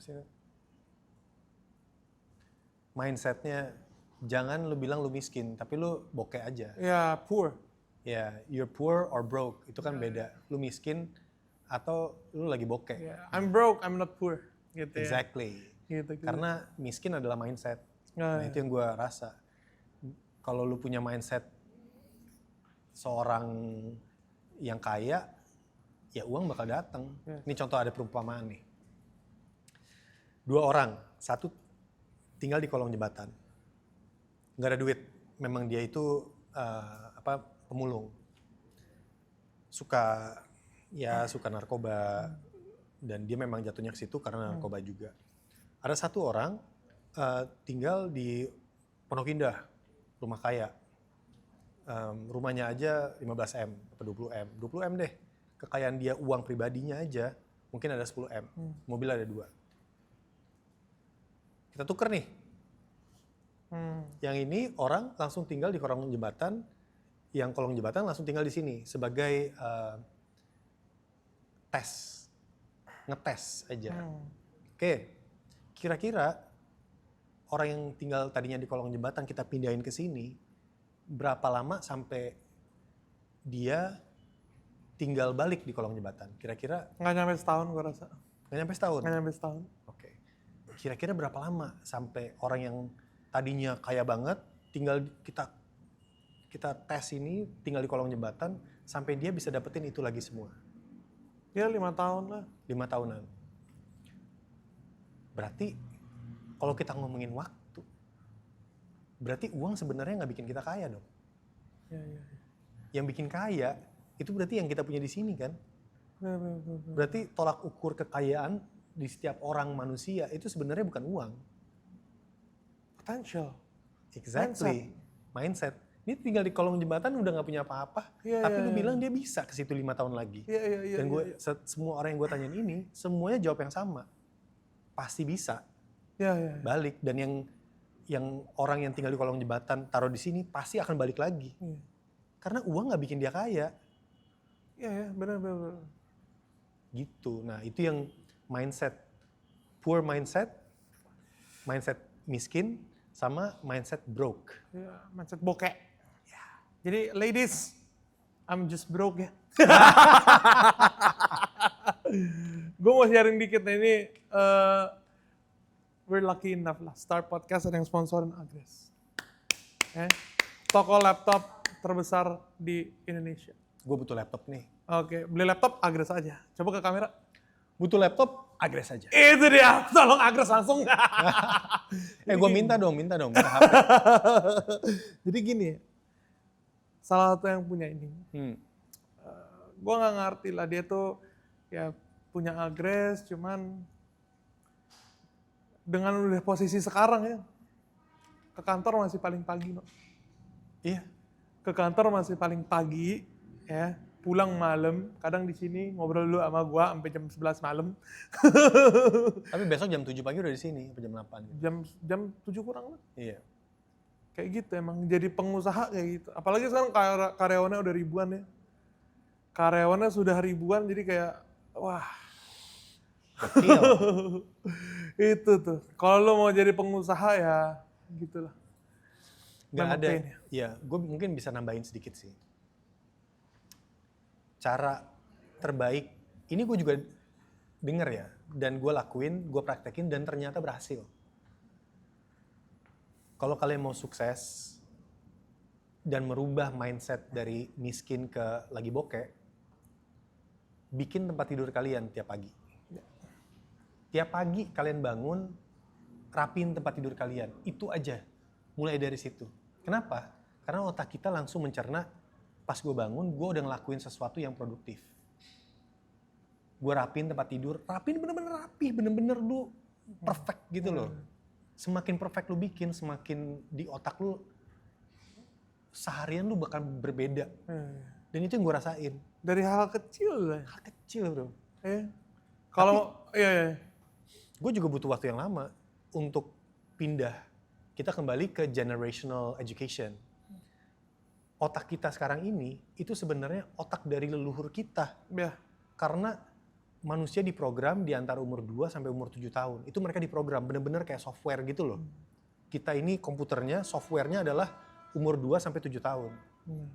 sih? Mindsetnya jangan lu bilang lu miskin, tapi lu bokeh aja. Ya, poor. Ya, you're poor or broke, itu kan beda. Lu miskin atau lu lagi bokeh. Ya, I'm broke, I'm not poor. Gitu ya. Exactly. Gitu. Karena miskin adalah mindset. Nah, Nah, itu yang gue rasa. Kalau lu punya mindset seorang yang kaya, ya uang bakal datang. Yes. Ini contoh ada perumpamaan nih. 2 orang, satu tinggal di kolong jembatan, nggak ada duit. Memang dia itu pemulung, suka narkoba, dan dia memang jatuhnya ke situ karena narkoba juga. Ada satu orang tinggal di Pondok Indah, rumah kaya. Rumahnya aja 15M atau 20M. 20M deh. Kekayaan dia, uang pribadinya aja mungkin ada 10M. Mobil ada 2. Kita tuker nih. Yang ini orang langsung tinggal di kolong jembatan, yang kolong jembatan langsung tinggal di sini sebagai ngetes aja. Oke, kira-kira orang yang tinggal tadinya di kolong jembatan kita pindahin ke sini, berapa lama sampai dia tinggal balik di kolong jembatan? Kira-kira nggak nyampe setahun gue rasa. nggak nyampe setahun? Nggak nyampe setahun. Oke. Kira-kira berapa lama sampai orang yang tadinya kaya banget, tinggal kita tes ini, tinggal di kolong jembatan, sampai dia bisa dapetin itu lagi semua? Ya 5 tahun lah. 5 tahunan. Berarti kalau kita ngomongin waktu, berarti uang sebenarnya nggak bikin kita kaya dong. Ya. Yang bikin kaya itu berarti yang kita punya di sini kan. Berarti tolak ukur kekayaan di setiap orang manusia itu sebenarnya bukan uang. Potential. Exactly. Mindset. Ini tinggal di kolong jembatan udah nggak punya apa-apa, tapi lu bilang dia bisa ke situ 5 tahun lagi. Iya. Dan semua orang yang gue tanyain ini, semuanya jawab yang sama. Pasti bisa. Iya. Balik. Dan yang orang yang tinggal di kolong jembatan taruh di sini pasti akan balik lagi. Iya. Karena uang nggak bikin dia kaya. Iya, benar. Gitu. Nah, itu yang mindset. Poor mindset miskin, sama mindset broke. Ya, mindset bokeh. Ya. Jadi ladies, I'm just broke ya. Gue mau sharing dikit nih, ini we're lucky enough lah. Star Podcast ada yang sponsorin Agres. Toko laptop terbesar di Indonesia. Gue butuh laptop nih. Oke, beli laptop Agres aja. Coba ke kamera. Butuh laptop, Agres aja. Itu dia, tolong Agres langsung. Gue minta HP. Jadi gini, salah satu yang punya ini, gue nggak ngerti lah, dia tuh ya punya Agres, cuman dengan udah posisi sekarang ya, ke kantor masih paling pagi, no. Iya. Ke kantor masih paling pagi, ya. Pulang malam, kadang di sini ngobrol dulu sama gua sampai jam 11 malam. Tapi besok jam 7 pagi udah di sini, jam 8. Jam 7 kurang lah. Iya. Kayak gitu emang, jadi pengusaha kayak gitu. Apalagi sekarang karyawannya udah ribuan ya. Karyawannya sudah ribuan, jadi kayak, wah. Gokil. Itu tuh. Kalau lo mau jadi pengusaha ya gitulah. Gak ada. Ya. Ya, gue mungkin bisa nambahin sedikit sih. Cara terbaik, ini gue juga denger ya, dan gue lakuin, gue praktekin, dan ternyata berhasil. Kalau kalian mau sukses dan merubah mindset dari miskin ke lagi bokeh, bikin tempat tidur kalian tiap pagi. Tiap pagi kalian bangun, rapiin tempat tidur kalian. Itu aja, mulai dari situ. Kenapa? Karena otak kita langsung mencerna, pas gue bangun, gue udah ngelakuin sesuatu yang produktif. Gue rapiin tempat tidur, rapiin bener-bener rapih, bener-bener lu perfect gitu loh. Semakin perfect lu bikin, semakin di otak lu, seharian lu bakal berbeda. Dan itu yang gue rasain. Dari hal kecil lah. Hal kecil bro. Kalau, iya. Gue juga butuh waktu yang lama untuk pindah. Kita kembali ke generational education. Otak kita sekarang ini, itu sebenarnya otak dari leluhur kita. Ya. Karena manusia diprogram di antara umur 2 sampai umur 7 tahun. Itu mereka diprogram bener-bener kayak software gitu loh. Kita ini komputernya, softwarenya adalah umur 2 sampai 7 tahun.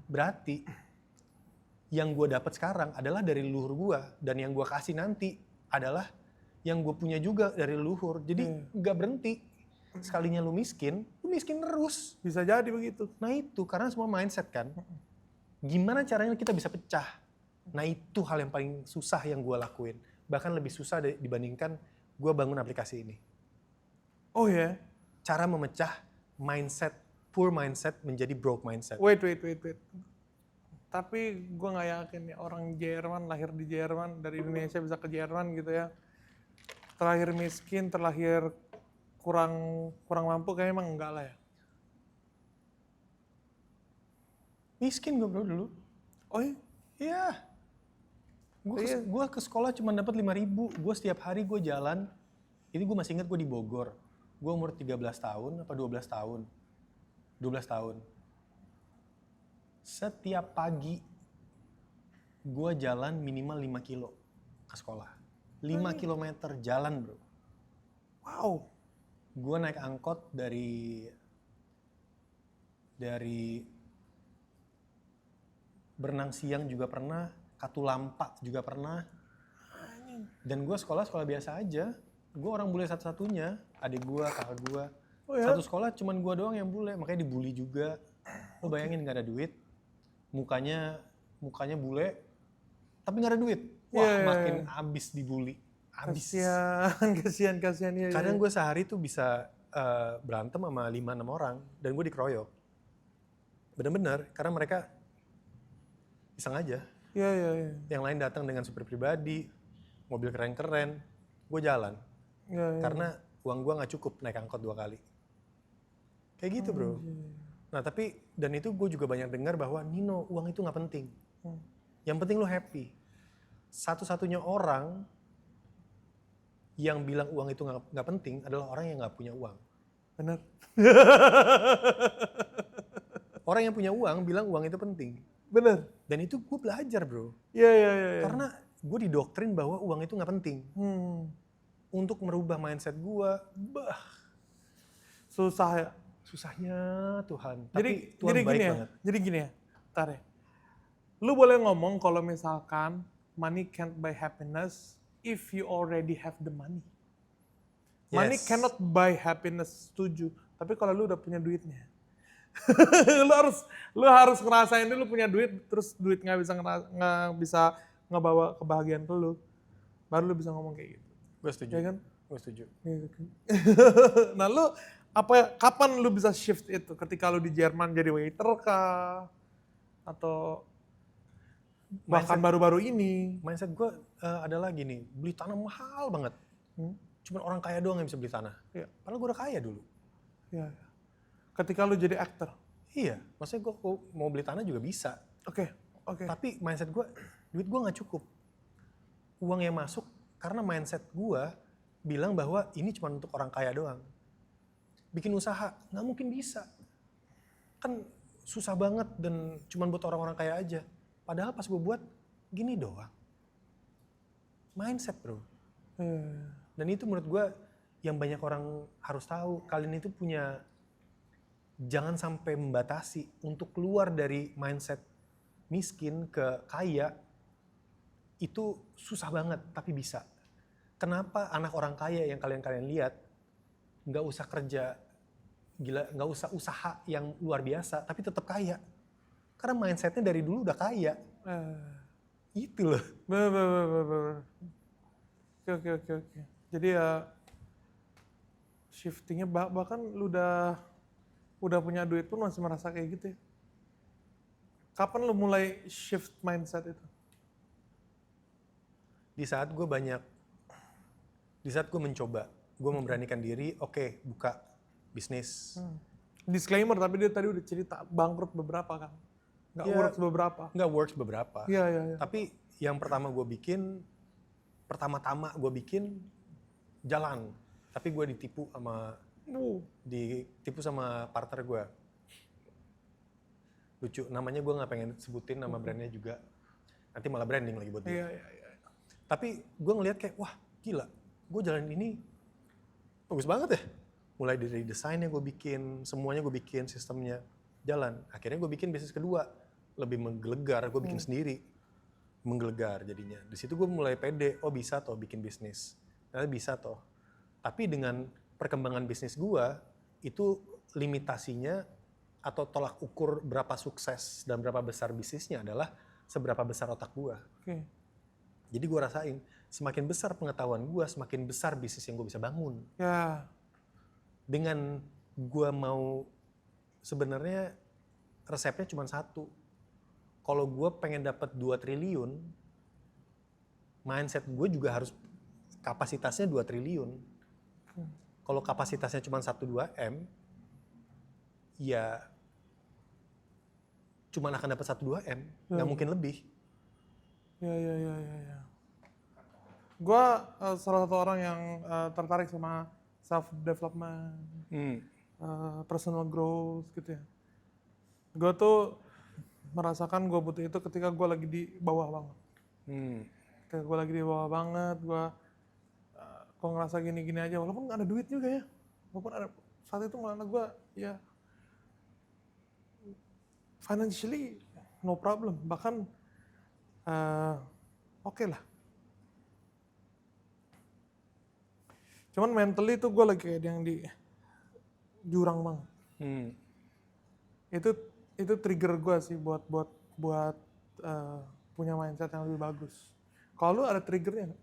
Berarti yang gue dapat sekarang adalah dari leluhur gue, dan yang gue kasih nanti adalah yang gue punya juga dari leluhur. Jadi nggak berhenti. Sekalinya lu miskin terus. Bisa jadi begitu. Nah itu karena semua mindset kan. Gimana caranya kita bisa pecah? Nah itu hal yang paling susah yang gue lakuin. Bahkan lebih susah dibandingkan gue bangun aplikasi ini. Oh ya? Cara memecah mindset, poor mindset menjadi broke mindset. Wait. Tapi gue nggak yakin ya orang Jerman, lahir di Jerman, dari Indonesia bisa ke Jerman gitu ya. Terlahir miskin, terlahir kurang mampu, kayaknya emang enggak lah ya. Miskin gue bro dulu. Oh iya? Iya. Gue ke sekolah cuma dapat 5.000. Gue setiap hari gue jalan. Ini gue masih ingat gue di Bogor. Gue umur 13 tahun apa 12 tahun. 12 tahun. Setiap pagi gue jalan minimal 5 kilo ke sekolah. 5 kilometer jalan bro. Wow. Gue naik angkot dari Berenang Siang juga pernah, Katulampa juga pernah. Dan gue sekolah biasa aja. Gue orang bule satu-satunya, adik gue, kakak gue. Oh ya? Satu sekolah cuman gue doang yang bule, makanya dibully juga. Lo bayangin gak ada duit, mukanya bule, tapi gak ada duit. Wah makin abis dibully. Abis. Kasihan ya. Kadang gue sehari tuh bisa berantem sama 5-6 orang, dan gue dikeroyok. Bener-bener, karena mereka iseng aja. Iya. Yang lain datang dengan super pribadi, mobil keren-keren, gue jalan. Iya. Karena uang gue nggak cukup naik angkot 2 kali. Kayak gitu bro. Nah tapi, dan itu gue juga banyak dengar bahwa Nino, uang itu nggak penting. Yang penting lo happy. Satu-satunya orang yang bilang uang itu nggak penting adalah orang yang nggak punya uang. Benar. Orang yang punya uang bilang uang itu penting. Benar. Dan itu gue belajar bro. Iya. Karena gue didoktrin bahwa uang itu nggak penting. Untuk merubah mindset gue, susah ya. Susahnya Tuhan. Jadi Tapi Tuhan baik gini ya. banget. Jadi gini ya. Ntar ya. Lu boleh ngomong kalau misalkan money can't buy happiness if you already have the money. Money Yes. cannot buy happiness, setuju. Tapi kalau lu udah punya duitnya. lu harus ngerasain dulu punya duit, terus duit nggak bisa ngebawa kebahagiaan ke lu, baru lu bisa ngomong kayak gitu. Gue setuju. Ya kan? Gue setuju. Nah lu kapan lu bisa shift itu? Ketika lu di Jerman jadi waiter kah? Atau bahkan baru-baru ini? Mindset gue adalah gini, beli tanah mahal banget. Cuman orang kaya doang yang bisa beli tanah. Iya. Padahal gue udah kaya dulu. Iya. Ketika lu jadi aktor? Iya, maksudnya gue mau beli tanah juga bisa. Oke. Tapi mindset gue, duit gue gak cukup. Uang yang masuk karena mindset gue bilang bahwa ini cuma untuk orang kaya doang. Bikin usaha, gak mungkin bisa. Kan susah banget dan cuma buat orang-orang kaya aja. Padahal pas gue buat, gini doang. Mindset bro. Dan itu menurut gue yang banyak orang harus tahu. Kalian itu punya, jangan sampai membatasi untuk keluar dari mindset miskin ke kaya. Itu susah banget, tapi bisa. Kenapa anak orang kaya yang kalian lihat nggak usah kerja gila, nggak usah usaha yang luar biasa, tapi tetap kaya? Karena mindsetnya dari dulu udah kaya. Itu loh. Bener. Oke. Jadi ya shiftingnya bahkan lu udah punya duit pun masih merasa kayak gitu ya. Kapan lu mulai shift mindset itu? Di saat gue mencoba, gue memberanikan diri, oke, buka bisnis. Disclaimer, tapi dia tadi udah cerita bangkrut beberapa kan? Nggak Ya, works beberapa. Nggak works beberapa. Iya. Tapi yang pertama-tama gue bikin jalan. Tapi gue ditipu sama partner gue. Lucu, namanya gue nggak pengen sebutin nama brandnya juga. Nanti malah branding lagi buat dia. Iya. Tapi gue ngeliat kayak, wah gila, gue jalan ini bagus banget ya. Mulai dari desainnya gue bikin, semuanya gue bikin, sistemnya jalan. Akhirnya gue bikin bisnis kedua, lebih menggelegar, gue bikin sendiri. Menggelegar jadinya. Di situ gue mulai pede, oh bisa toh bikin bisnis. Ternyata bisa toh. Tapi dengan perkembangan bisnis gue, itu limitasinya atau tolak ukur berapa sukses dan berapa besar bisnisnya adalah seberapa besar otak gue. Oke. Jadi gue rasain, semakin besar pengetahuan gue, semakin besar bisnis yang gue bisa bangun. Ya. Dengan gue mau, sebenarnya resepnya cuma satu. Kalau gue pengen dapat 2 triliun, mindset gue juga harus kapasitasnya 2 triliun. Kalau kapasitasnya cuma 1-2 M, ya cuma akan dapat 1-2 M, nggak mungkin lebih. Ya. Gua salah satu orang yang tertarik sama self development, personal growth gitu ya. Gue tuh merasakan gue butuh itu ketika gue lagi di bawah banget. Ketika gue lagi di bawah banget, gue ngerasa gini-gini aja, walaupun gak ada duit juga ya. Walaupun ada, saat itu malah gue ya financially no problem, bahkan oke lah. Cuman mentally tuh gue lagi kayak yang di jurang banget. Itu trigger gue sih buat punya mindset yang lebih bagus. Kalau lu ada triggernya nggak?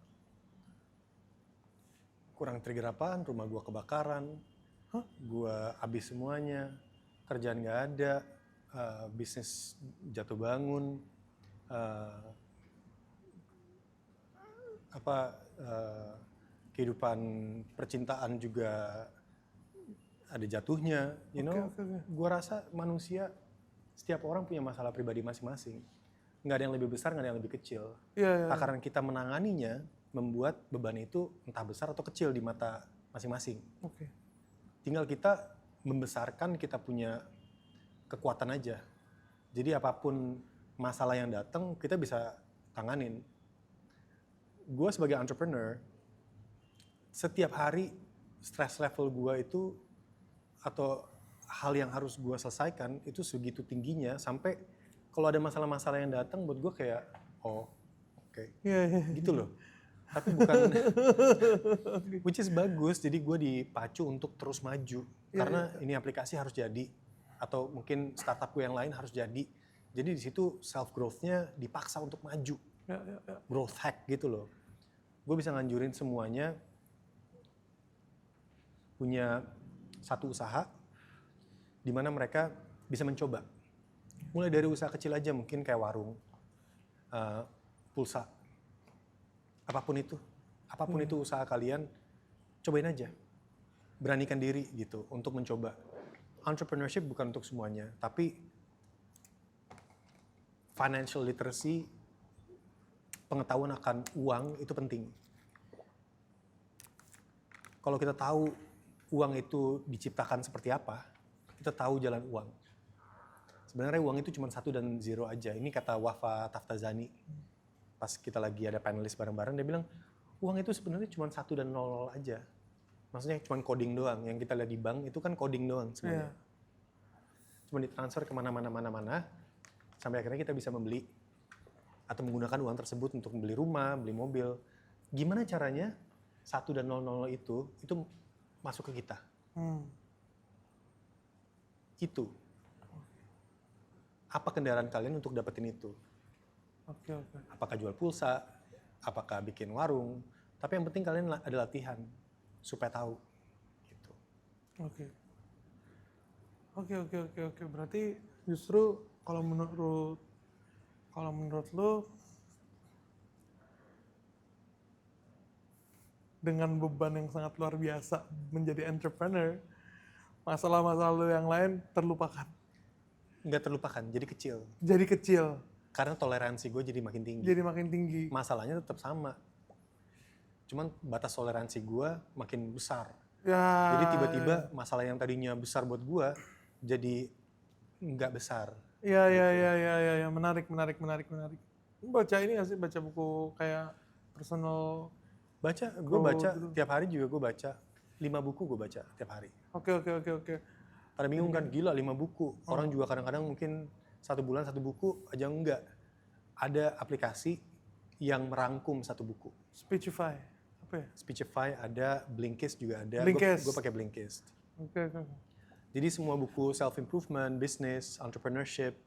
Kurang trigger apaan? Rumah gue kebakaran, gue habis semuanya, kerjaan nggak ada, bisnis jatuh bangun, kehidupan percintaan juga ada jatuhnya, you know. Gue rasa manusia, setiap orang punya masalah pribadi masing-masing. Nggak ada yang lebih besar, nggak ada yang lebih kecil. Takaran kita menanganinya membuat beban itu entah besar atau kecil di mata masing-masing. Tinggal kita membesarkan, kita punya kekuatan aja. Jadi apapun masalah yang datang, kita bisa tanganin. Gue sebagai entrepreneur, setiap hari stress level gue itu atau hal yang harus gue selesaikan itu segitu tingginya sampai kalau ada masalah-masalah yang datang buat gue kayak oke. Gitu loh. Tapi bukan which is bagus, jadi gue dipacu untuk terus maju karena ini aplikasi harus jadi atau mungkin startup gue yang lain harus jadi. Jadi di situ self growth-nya dipaksa untuk maju. Growth hack gitu loh. Gue bisa nganjurin semuanya punya satu usaha di mana mereka bisa mencoba. Mulai dari usaha kecil aja, mungkin kayak warung, pulsa, apapun itu usaha kalian, cobain aja. Beranikan diri gitu untuk mencoba. Entrepreneurship bukan untuk semuanya, tapi financial literacy, pengetahuan akan uang itu penting. Kalau kita tahu uang itu diciptakan seperti apa, kita tahu jalan uang. Sebenarnya uang itu cuma 1 dan 0 aja. Ini kata Wafa Taftazani. Pas kita lagi ada panelis bareng-bareng, dia bilang, uang itu sebenarnya cuma 1 dan 0 aja. Maksudnya cuma coding doang. Yang kita lihat di bank itu kan coding doang sebenarnya. Cuma ditransfer kemana-mana, sampai akhirnya kita bisa membeli atau menggunakan uang tersebut untuk membeli rumah, beli mobil. Gimana caranya 1 dan 0 itu masuk ke kita? Itu. Apa kendaraan kalian untuk dapetin itu? Apakah jual pulsa? Apakah bikin warung? Tapi yang penting kalian ada latihan supaya tahu. Gitu. Oke. Berarti justru kalau menurut lu dengan beban yang sangat luar biasa menjadi entrepreneur, masalah-masalah lu yang lain terlupakan. Nggak terlupakan, jadi kecil. Jadi kecil. Karena toleransi gue jadi makin tinggi. Masalahnya tetap sama. Cuman batas toleransi gue makin besar. Jadi tiba-tiba masalah yang tadinya besar buat gue jadi nggak besar. Iya. Menarik. Baca ini nggak sih? Baca buku kayak personal. Baca, gue Growth baca gitu. tiap hari juga gue baca. 5 buku gue baca tiap hari. Oke. Pada bingung kan, gila 5 buku. Orang juga kadang-kadang mungkin 1 bulan 1 buku aja enggak. Ada aplikasi yang merangkum 1 buku. Speechify. Apa ya? Speechify ada, Blinkist juga ada. Blinkist. Gue pakai Blinkist. Oke. Jadi semua buku self-improvement, business, entrepreneurship,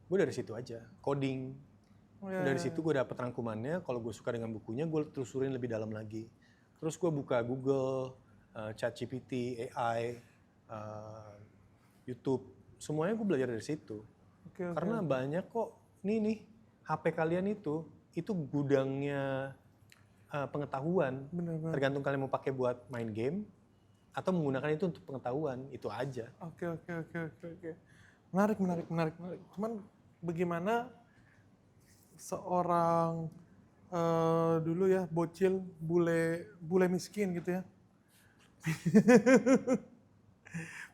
gue dari situ aja. Coding. Oh, ya, Dari situ gue dapet rangkumannya, kalau gue suka dengan bukunya, gue telusurin lebih dalam lagi. Terus gue buka Google, ChatGPT, AI, YouTube, semuanya gue belajar dari situ. Oke. Karena banyak kok, nih, HP kalian itu gudangnya pengetahuan. Benar. Tergantung kalian mau pakai buat main game, atau menggunakan itu untuk pengetahuan, itu aja. Oke. Menarik. Cuman bagaimana seorang dulu ya bocil, bule miskin gitu ya,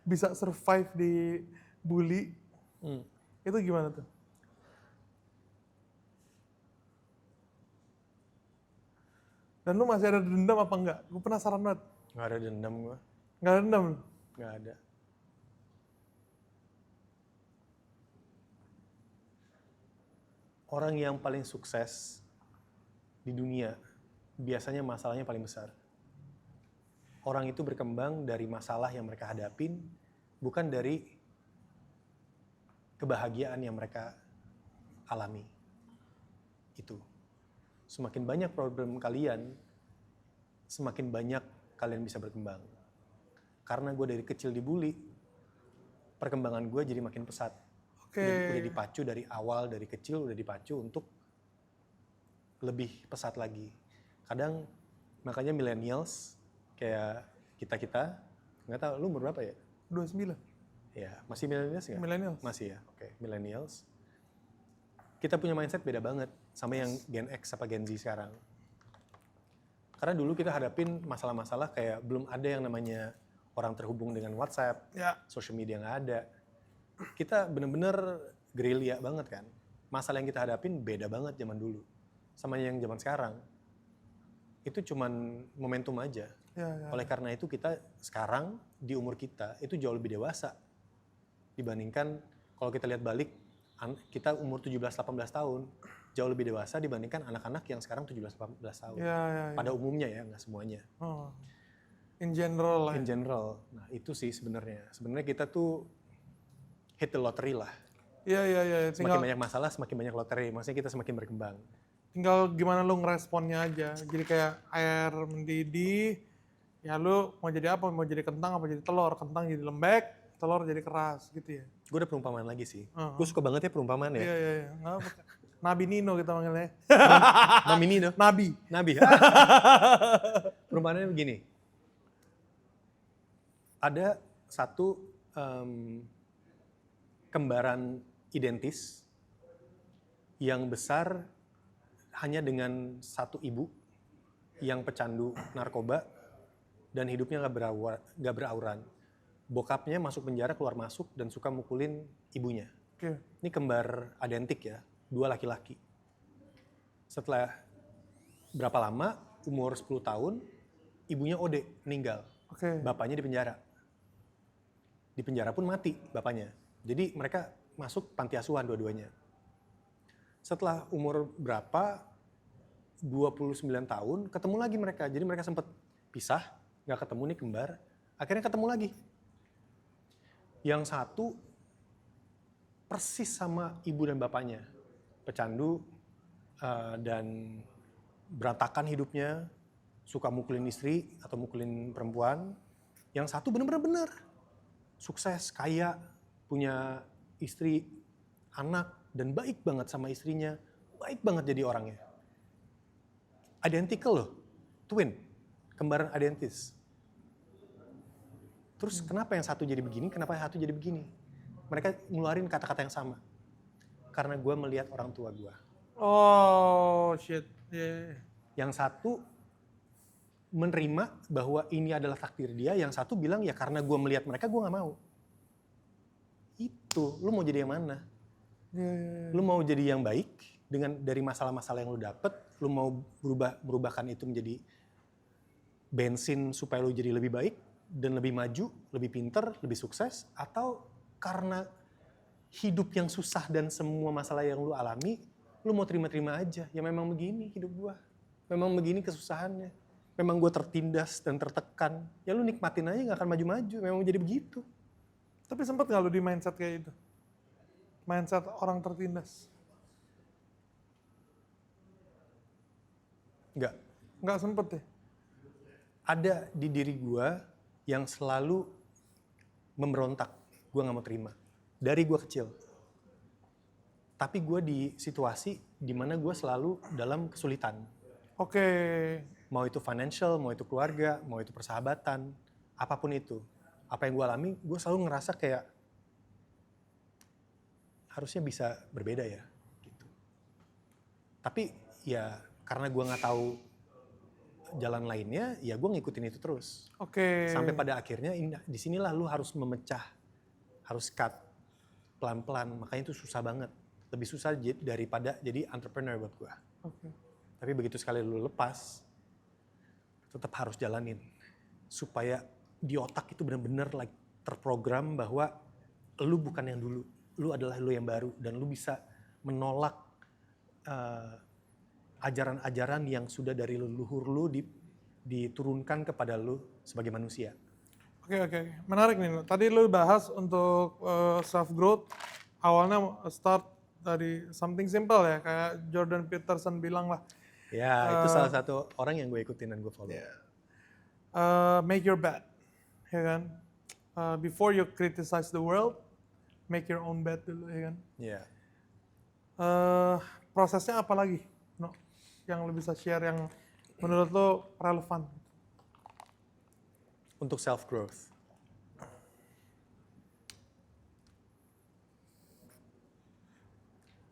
bisa survive di bully, itu gimana tuh? Dan lu masih ada dendam apa enggak? Gue penasaran banget. Nggak ada dendam gue, Nggak ada dendam? nggak ada. Orang yang paling sukses di dunia, biasanya masalahnya paling besar. Orang itu berkembang dari masalah yang mereka hadapin, bukan dari kebahagiaan yang mereka alami. Itu. Semakin banyak problem kalian, semakin banyak kalian bisa berkembang. Karena gue dari kecil dibully, perkembangan gue jadi makin pesat. Oke. Udah dipacu dari awal, dari kecil udah dipacu untuk lebih pesat lagi. Kadang makanya millennials kayak kita nggak tahu lu umur berapa ya? 29. Ya masih millennials nggak? Millennials. Masih ya, oke. Millennials. Kita punya mindset beda banget sama yang Gen X apa Gen Z sekarang. Karena dulu kita hadapin masalah-masalah kayak belum ada yang namanya orang terhubung dengan WhatsApp, Ya. social media nggak ada. Kita bener-bener gerilya banget kan. Masalah yang kita hadapin beda banget zaman dulu. Sama yang zaman sekarang. Itu cuman momentum aja. Ya. Oleh karena itu kita sekarang di umur kita itu jauh lebih dewasa. Dibandingkan kalau kita lihat balik, kita umur 17-18 tahun. Jauh lebih dewasa dibandingkan anak-anak yang sekarang 17-18 tahun. Ya. Pada umumnya ya, nggak semuanya. Oh. In general lah. In general. Nah itu sih sebenarnya. Sebenarnya kita tuh hit the lottery lah. Iya. Semakin banyak masalah, semakin banyak lottery. Maksudnya kita semakin berkembang. Tinggal gimana lu ngeresponnya aja. Jadi kayak air mendidih, ya lu mau jadi apa? Mau jadi kentang apa jadi telur? Kentang jadi lembek, telur jadi keras gitu ya. Gue ada perumpamaan lagi sih. Uh-huh. Gue suka banget ya perumpamaan ya. Iya. Nggak apa. Nabi Nino kita manggilnya. Mami Nino. Nabi. Perumpamaannya begini. Ada satu kembaran identis yang besar hanya dengan satu ibu yang pecandu narkoba dan hidupnya nggak berauran. Bokapnya masuk penjara, keluar masuk dan suka mukulin ibunya. Oke. Ini kembar identik ya, 2 laki-laki. Setelah berapa lama, umur 10 tahun, ibunya OD, meninggal. Oke. Bapaknya di penjara. Di penjara pun mati bapaknya. Jadi mereka masuk panti asuhan dua-duanya. Setelah umur berapa, 29 tahun, ketemu lagi mereka. Jadi mereka sempat pisah, nggak ketemu nih kembar. Akhirnya ketemu lagi. Yang satu persis sama ibu dan bapaknya. Pecandu dan berantakan hidupnya, suka mukulin istri atau mukulin perempuan. Yang satu bener-bener sukses, kaya, punya istri, anak, dan baik banget sama istrinya. Baik banget jadi orangnya. Identical loh, twin, kembaran identis. Terus kenapa yang satu jadi begini, kenapa yang satu jadi begini? Mereka ngeluarin kata-kata yang sama. Karena gue melihat orang tua gue. Oh shit. Yeah. Yang satu menerima bahwa ini adalah takdir dia, yang satu bilang ya karena gue melihat mereka gue gak mau. Itu, lu mau jadi yang mana? Yeah. Lu mau jadi yang baik dari masalah-masalah yang lu dapet, lu mau berubahkan itu menjadi bensin supaya lu jadi lebih baik dan lebih maju, lebih pinter, lebih sukses, atau karena hidup yang susah dan semua masalah yang lu alami, lu mau terima-terima aja. Ya memang begini hidup gua. Memang begini kesusahannya. Memang gua tertindas dan tertekan. Ya lu nikmatin aja, gak akan maju-maju. Memang jadi begitu. Tapi sempat nggak lu di mindset kayak itu? Mindset orang tertindas? Enggak. Nggak sempet ya? Ada di diri gua yang selalu memberontak. Gua gak mau terima. Dari gua kecil. Tapi gua di situasi di mana gua selalu dalam kesulitan. Oke. Mau itu financial, mau itu keluarga, mau itu persahabatan, apapun itu. Apa yang gue alami, gue selalu ngerasa kayak harusnya bisa berbeda ya. Gitu. Tapi ya karena gue nggak tahu jalan lainnya, ya gue ngikutin itu terus. Oke. Sampai pada akhirnya disinilah lu harus memecah, harus cut pelan-pelan. Makanya itu susah banget. Lebih susah daripada jadi entrepreneur buat gue. Oke. Tapi begitu sekali lu lepas, tetap harus jalanin. Supaya di otak itu benar-benar terprogram bahwa lu bukan yang dulu. Lu adalah lu yang baru. Dan lu bisa menolak ajaran-ajaran yang sudah dari leluhur lu diturunkan kepada lu sebagai manusia. Oke. Menarik nih. Tadi lu bahas untuk self growth. Awalnya start dari something simple ya. Kayak Jordan Peterson bilang lah. Ya, itu salah satu orang yang gue ikutin dan gue follow. Make your bed. Ya kan? Before you criticize the world, make your own bed dulu, ya kan? Iya. Prosesnya apa lagi, no? Yang lu bisa share yang menurut lo relevan? Untuk self growth.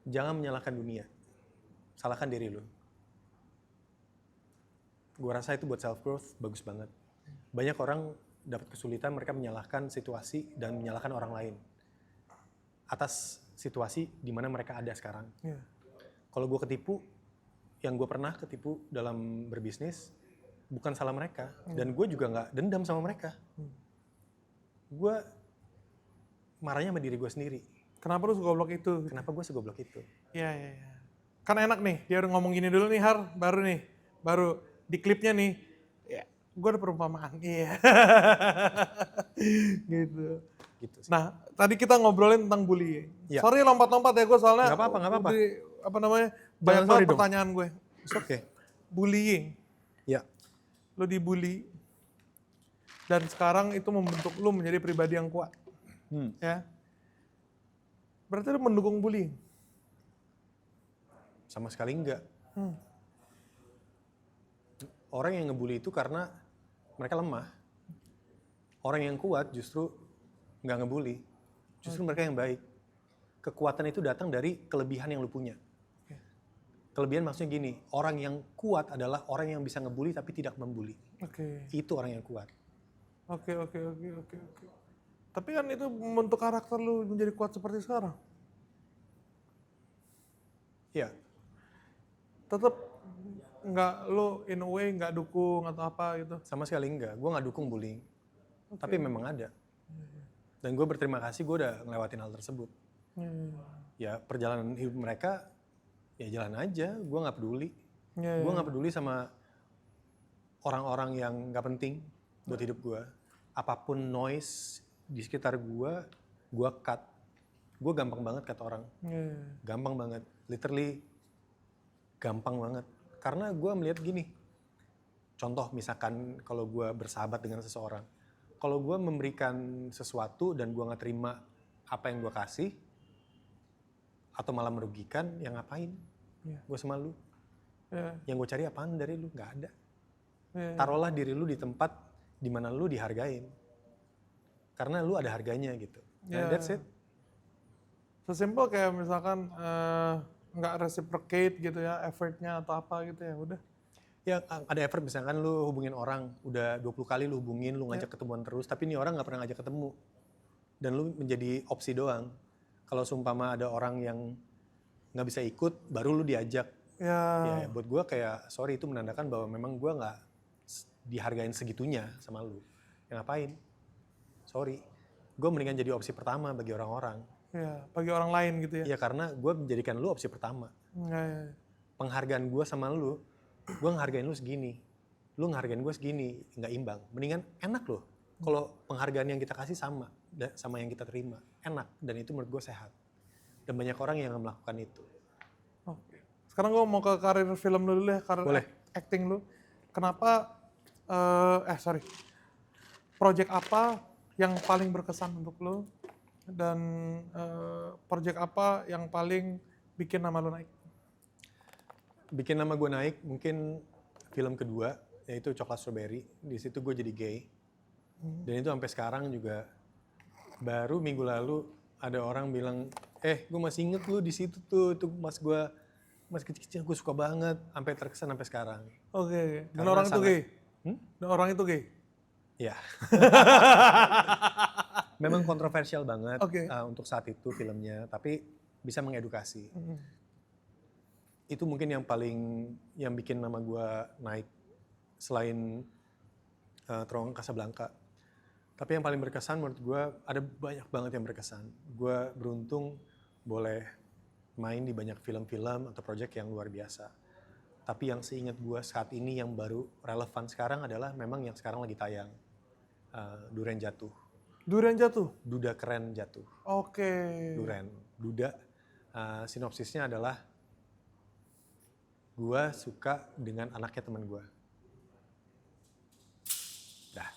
Jangan menyalahkan dunia. Salahkan diri lu. Gue rasa itu buat self growth bagus banget. Banyak orang dapat kesulitan, mereka menyalahkan situasi dan menyalahkan orang lain atas situasi di mana mereka ada sekarang. Yeah. Kalau gue ketipu, yang gue pernah ketipu dalam berbisnis, bukan salah mereka. Dan gue juga nggak dendam sama mereka. Gue marahnya sama diri gue sendiri. Kenapa lu segoblok itu? Kenapa gue segoblok itu? Iya. Kan enak nih, dia udah ngomong gini dulu nih, Har. Baru di klipnya nih. Ya, gue ada perumpamaan. Iya. Gitu Gitu sih. Nah, tadi kita ngobrolin tentang bullying. Ya. Sorry lompat-lompat ya gue soalnya. Nggak apa-apa. Banyak sorry banget dong. pertanyaan gue. It's okay. Bullying. Ya. Lu dibully. Dan sekarang itu membentuk lu menjadi pribadi yang kuat. Ya. Berarti lu mendukung bullying? Sama sekali enggak. Orang yang ngebully itu karena mereka lemah. Orang yang kuat justru nggak ngebully. Justru mereka yang baik. Kekuatan itu datang dari kelebihan yang lu punya. Kelebihan maksudnya gini, orang yang kuat adalah orang yang bisa ngebully tapi tidak membuli. Oke. Itu orang yang kuat. Oke. Tapi kan itu membentuk karakter lu menjadi kuat seperti sekarang. Iya. Tetap nggak lu in a way nggak dukung atau apa gitu. Sama sekali enggak. Gue nggak dukung bullying. Tapi memang ada. Dan gue berterima kasih gue udah ngelewatin hal tersebut. Ya perjalanan hidup mereka ya jalan aja. Gue nggak peduli. Gue nggak peduli sama orang-orang yang nggak penting buat hidup gue. Apapun noise di sekitar gue cut. Gue gampang banget kata orang. Gampang banget. Literally gampang banget. Karena gue melihat gini. Contoh misalkan kalau gue bersahabat dengan seseorang. Kalau gue memberikan sesuatu dan gue nggak terima apa yang gue kasih. Atau malah merugikan, ya ngapain? Gue sama lu. Yang gue cari apaan dari lu? Nggak ada. Taruhlah diri lu di tempat di mana lu dihargain. Karena lu ada harganya gitu. That's it. Sesimpel kayak misalkan nggak reciprocate gitu ya, effortnya atau apa gitu ya, udah. Ya ada effort misalkan lu hubungin orang, udah 20 kali lu hubungin, lu ngajak ketemuan terus, tapi ini orang nggak pernah ngajak ketemu. Dan lu menjadi opsi doang. Kalau seumpama ada orang yang nggak bisa ikut, baru lu diajak. Ya. Ya buat gue kayak sorry, itu menandakan bahwa memang gue nggak dihargain segitunya sama lu. Ya ngapain? Sorry. Gue mendingan jadi opsi pertama bagi orang-orang. Ya, bagi orang lain gitu ya. Ya karena gue menjadikan lu opsi pertama. Ya. Penghargaan gue sama lu, gue ngehargain lu segini. Lu ngehargain gue segini, nggak imbang. Mendingan enak loh. Kalau penghargaan yang kita kasih sama yang kita terima. Enak, dan itu menurut gue sehat. Dan banyak orang yang melakukan itu. Oke. Sekarang gue mau ke karir film lu dulu ya, karir Boleh. acting lu. Kenapa, project apa yang paling berkesan untuk lu? Dan project apa yang paling bikin nama lu naik? Bikin nama gue naik, mungkin film kedua, yaitu Coklat Strawberry. Di situ gue jadi gay. Dan itu sampai sekarang juga, baru minggu lalu ada orang bilang, gue masih inget lu di situ tuh, itu mas kecil-kecil gue suka banget, sampai terkesan sampai sekarang. Oke. Dan Karena orang itu sangat- gay? Dan orang itu gay? Ya. Memang kontroversial banget Oke. untuk saat itu filmnya, tapi bisa mengedukasi. Itu mungkin yang bikin nama gue naik selain Terowongan Casablanca. Tapi yang paling berkesan menurut gue, ada banyak banget yang berkesan. Gue beruntung boleh main di banyak film-film atau proyek yang luar biasa. Tapi yang seingat gue saat ini yang baru relevan sekarang adalah memang yang sekarang lagi tayang. Duren Jatuh. Durian Jatuh? Duda Keren Jatuh. Oke. Duren. Duda, sinopsisnya adalah gue suka dengan anaknya teman gue. Dah,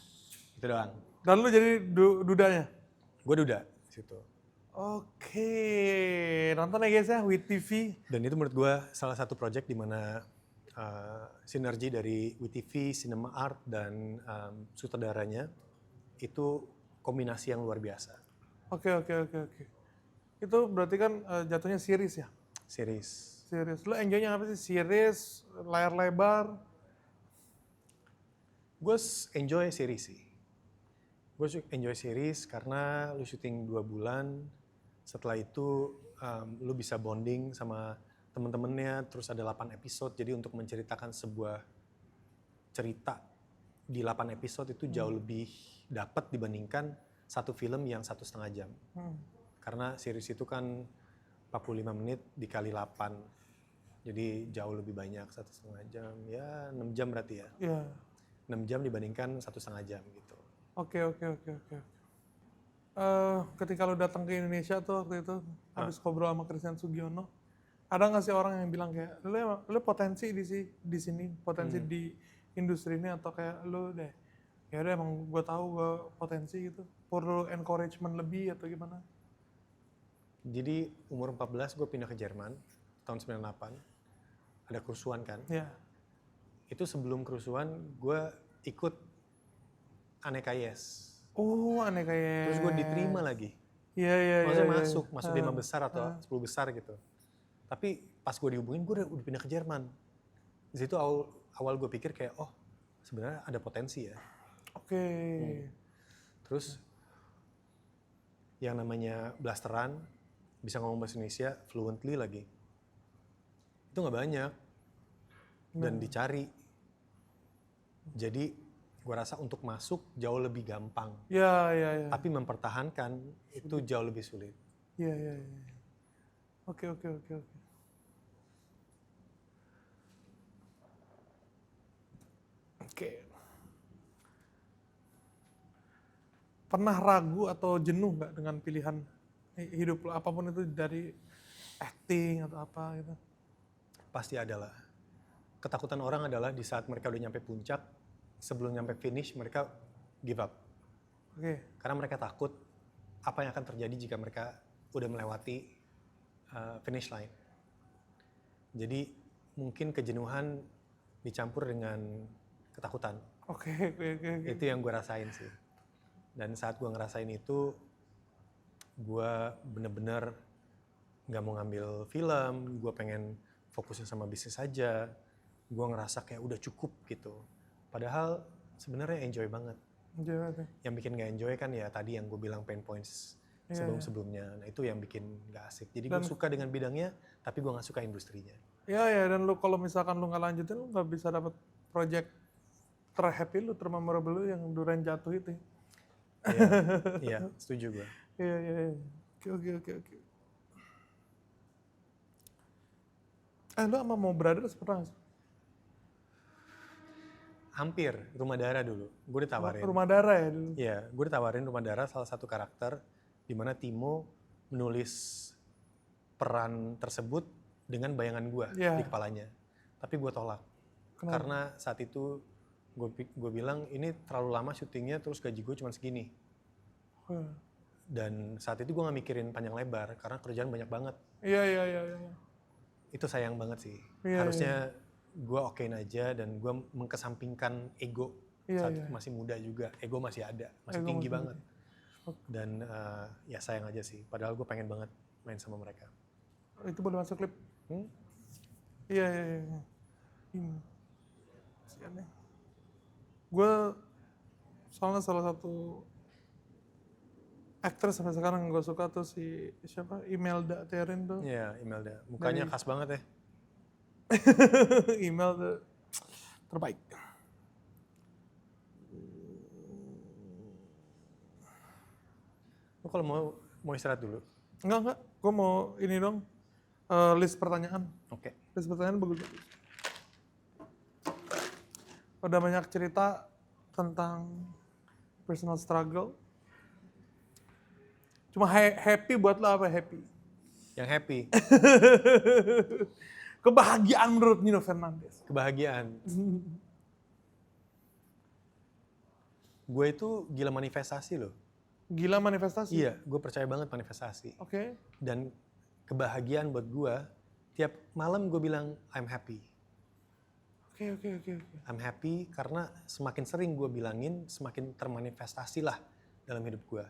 itu doang. Dan lu jadi dudanya? Gue Duda di situ. Oke, nonton ya guys ya, WIT TV. Dan itu menurut gue salah satu project di mana sinergi dari WTV, Cinema Art, dan sutradaranya itu kombinasi yang luar biasa. Oke. Itu berarti kan jatuhnya series ya? Series. Series. Lu enjoy-nya apa sih? Series, layar lebar? Gue enjoy series sih. Gue enjoy series karena lu syuting 2 bulan, setelah itu lu bisa bonding sama temen-temennya, terus ada 8 episode, jadi untuk menceritakan sebuah cerita di 8 episode itu jauh lebih dapat dibandingkan satu film yang 1,5 jam. Karena series itu kan 45 menit dikali 8, jadi jauh lebih banyak 1,5 jam, ya 6 jam berarti ya. Iya. 6 jam dibandingkan 1,5 jam gitu. Oke. Ketika lu datang ke Indonesia tuh waktu itu, habis ngobrol sama Christian Sugiono, ada nggak sih orang yang bilang kayak, lu potensi di sini, potensi di industri ini, atau kayak lu deh, ya udah emang gue tahu gue potensi gitu, perlu encouragement lebih atau gimana? Jadi umur 14 gue pindah ke Jerman tahun 98. Ada kerusuhan kan. Ya. Itu sebelum kerusuhan gue ikut Aneka Yes. Oh, aneh kayak. Terus gue diterima lagi. Iya. Maksudnya masuk 5 besar atau 10 besar gitu. Tapi pas gue dihubungin gue udah pindah ke Jerman. Di situ awal gue pikir kayak sebenarnya ada potensi ya. Oke. Terus yang namanya blasteran, bisa ngomong bahasa Indonesia fluently lagi, itu nggak banyak dan dicari. Jadi gue rasa untuk masuk jauh lebih gampang, Iya. tapi mempertahankan itu jauh lebih sulit. Iya. Oke. Pernah ragu atau jenuh nggak dengan pilihan hidup lo, apapun itu, dari acting atau apa gitu? Pasti adalah. Ketakutan orang adalah di saat mereka udah nyampe puncak, sebelum nyampe finish mereka give up. Oke. Karena mereka takut apa yang akan terjadi jika mereka udah melewati finish line. Jadi mungkin kejenuhan dicampur dengan ketakutan. Oke. Itu yang gue rasain sih. Dan saat gue ngerasain itu, gue bener-bener gak mau ngambil film, gue pengen fokusin sama bisnis aja. Gue ngerasa kayak udah cukup gitu. Padahal sebenarnya enjoy banget. Enjoy banget ya. Yang bikin gak enjoy kan ya tadi yang gue bilang pain points sebelum-sebelumnya. Nah itu yang bikin nggak asik. Jadi Dan- gue suka dengan bidangnya, tapi gue nggak suka industrinya. Iya, dan lu kalau misalkan lu nggak lanjutin, lu nggak bisa dapat project terhappy lu, termemorable lu yang Duren jatuh itu. Iya, iya, setuju gue. Iya. Oke. Lu sama Mo Brothers pernah nggak sih? Hampir Rumah Darah dulu. Gue ditawarin. Rumah Darah ya dulu. Iya, gue ditawarin Rumah Darah salah satu karakter di mana Timo menulis peran tersebut dengan bayangan gue Iya. di kepalanya. Tapi gue tolak. Kenapa? Karena saat itu gue bilang ini terlalu lama syutingnya terus gaji gue cuma segini. Dan saat itu gue gak mikirin panjang lebar karena kerjaan banyak banget. Iya. Itu sayang banget sih. Iya, Harusnya gue okein aja dan gue mengkesampingkan ego. Iya, Saat iya. masih muda juga, ego masih ada, masih Ego tinggi masih banget. Dan ya sayang aja sih, padahal gue pengen banget main sama mereka. Itu boleh masuk klip. Hmm? Iya. Ini. Kasian ya. Gue soalnya salah satu aktris sampai sekarang yang gue suka tuh si siapa? Imelda Therin tuh. Iya, Imelda. Mukanya khas banget ya. Email tuh terbaik. Lo kalau mau istirahat dulu. Enggak. Gue mau ini dong. List pertanyaan. Oke. List pertanyaan bagus. Udah banyak cerita tentang personal struggle. Cuma happy buat lo apa happy? Yang happy, Kebahagiaan menurut Nino Fernandez. kebahagiaan. Gue itu gila manifestasi loh. Gila manifestasi? Iya, gue percaya banget manifestasi. Oke. Dan kebahagiaan buat gue, tiap malam gue bilang I'm happy. Oke. I'm happy karena semakin sering gue bilangin, semakin termanifestasi lah dalam hidup gue.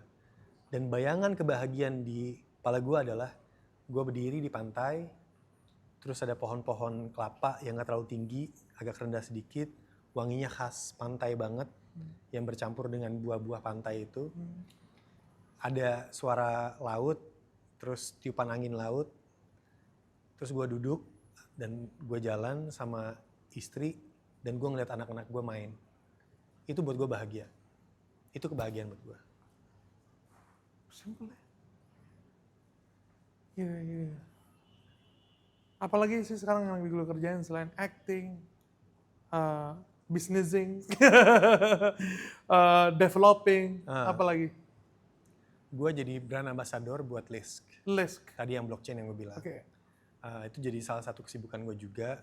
Dan bayangan kebahagiaan di kepala gue adalah gue berdiri di pantai, terus ada pohon-pohon kelapa yang gak terlalu tinggi, agak rendah sedikit, wanginya khas pantai banget, yang bercampur dengan buah-buah pantai itu. Ada suara laut, terus tiupan angin laut, terus gue duduk dan gue jalan sama istri dan gue ngeliat anak-anak gue main. Itu buat gue bahagia. Itu kebahagiaan buat gue. Simple ya. Iya. Apalagi sih sekarang yang lagi gue kerjain selain acting, businessing, developing, apalagi? Gue jadi brand ambassador buat Lisk. Lisk. Tadi yang blockchain yang gue bilang. Oke. Itu jadi salah satu kesibukan gue juga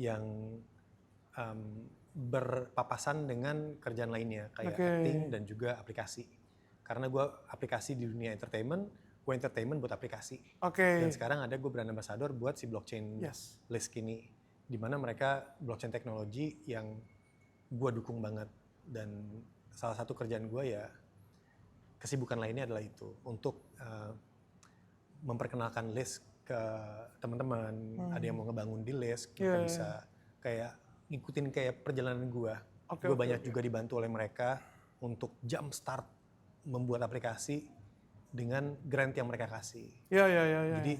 yang berpapasan dengan kerjaan lainnya kayak acting dan juga aplikasi. Karena gue aplikasi di dunia entertainment, gue entertainment buat aplikasi. Oke. Dan sekarang ada gue brand ambassador buat si blockchain Lisk ini. Dimana mereka blockchain teknologi yang gue dukung banget. Dan salah satu kerjaan gue ya, kesibukan lainnya adalah itu. Untuk memperkenalkan Lisk ke teman-teman. Ada yang mau ngebangun di Lisk, kita bisa kayak ngikutin kayak perjalanan gue. Gue banyak juga dibantu oleh mereka untuk jump start membuat aplikasi dengan grant yang mereka kasih. Iya. Jadi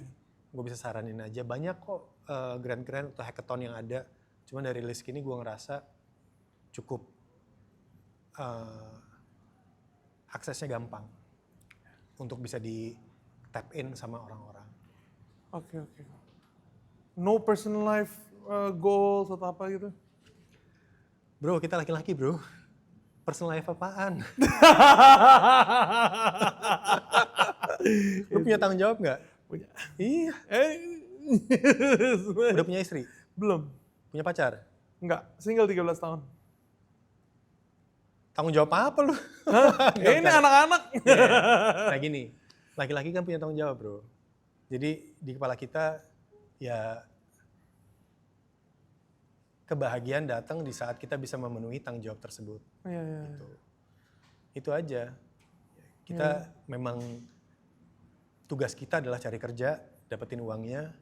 gue bisa saranin aja banyak kok grant-grant atau hackathon yang ada. Cuma dari Lisk ini gue ngerasa cukup aksesnya gampang untuk bisa di tap in sama orang-orang. Oke. No personal life goals atau apa gitu? Bro, kita laki-laki bro. Personal life apaan? Lu punya tanggung jawab nggak? Punya. Iya. Udah punya istri? Belum. Punya pacar? Enggak, single 13 tahun. Tanggung jawab apa lu? Ini anak-anak. Nah gini, laki-laki kan punya tanggung jawab bro. Jadi di kepala kita ya kebahagiaan datang di saat kita bisa memenuhi tanggung jawab tersebut. Iya. Gitu. Itu aja. Kita memang tugas kita adalah cari kerja, dapetin uangnya,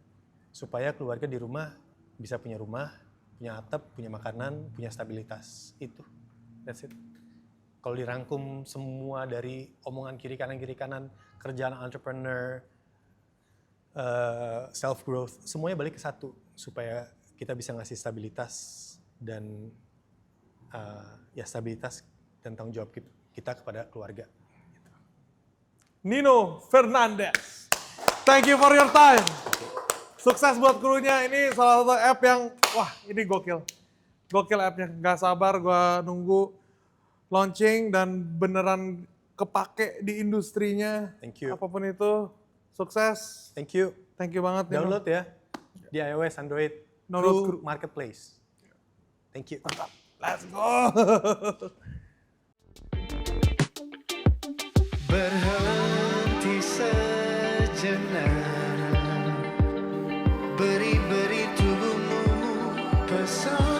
supaya keluarga di rumah bisa punya rumah, punya atap, punya makanan, punya stabilitas. Itu. That's it. Kalau dirangkum semua dari omongan kiri kanan, kerjaan entrepreneur, self growth, semuanya balik ke satu supaya kita bisa ngasih stabilitas dan stabilitas dan tanggung jawab kita kepada keluarga. Nino Fernandez, thank you for your time. Sukses buat krunya, ini salah satu app yang, wah ini gokil. Gokil appnya, gak sabar gue nunggu launching dan beneran kepake di industrinya. Thank you. Apapun itu, sukses. Thank you. Thank you banget Nino. Download ya di iOS, Android, Download Crew Marketplace. Thank you. Let's go. Berhenti sejenak, beri tubuhmu pesona.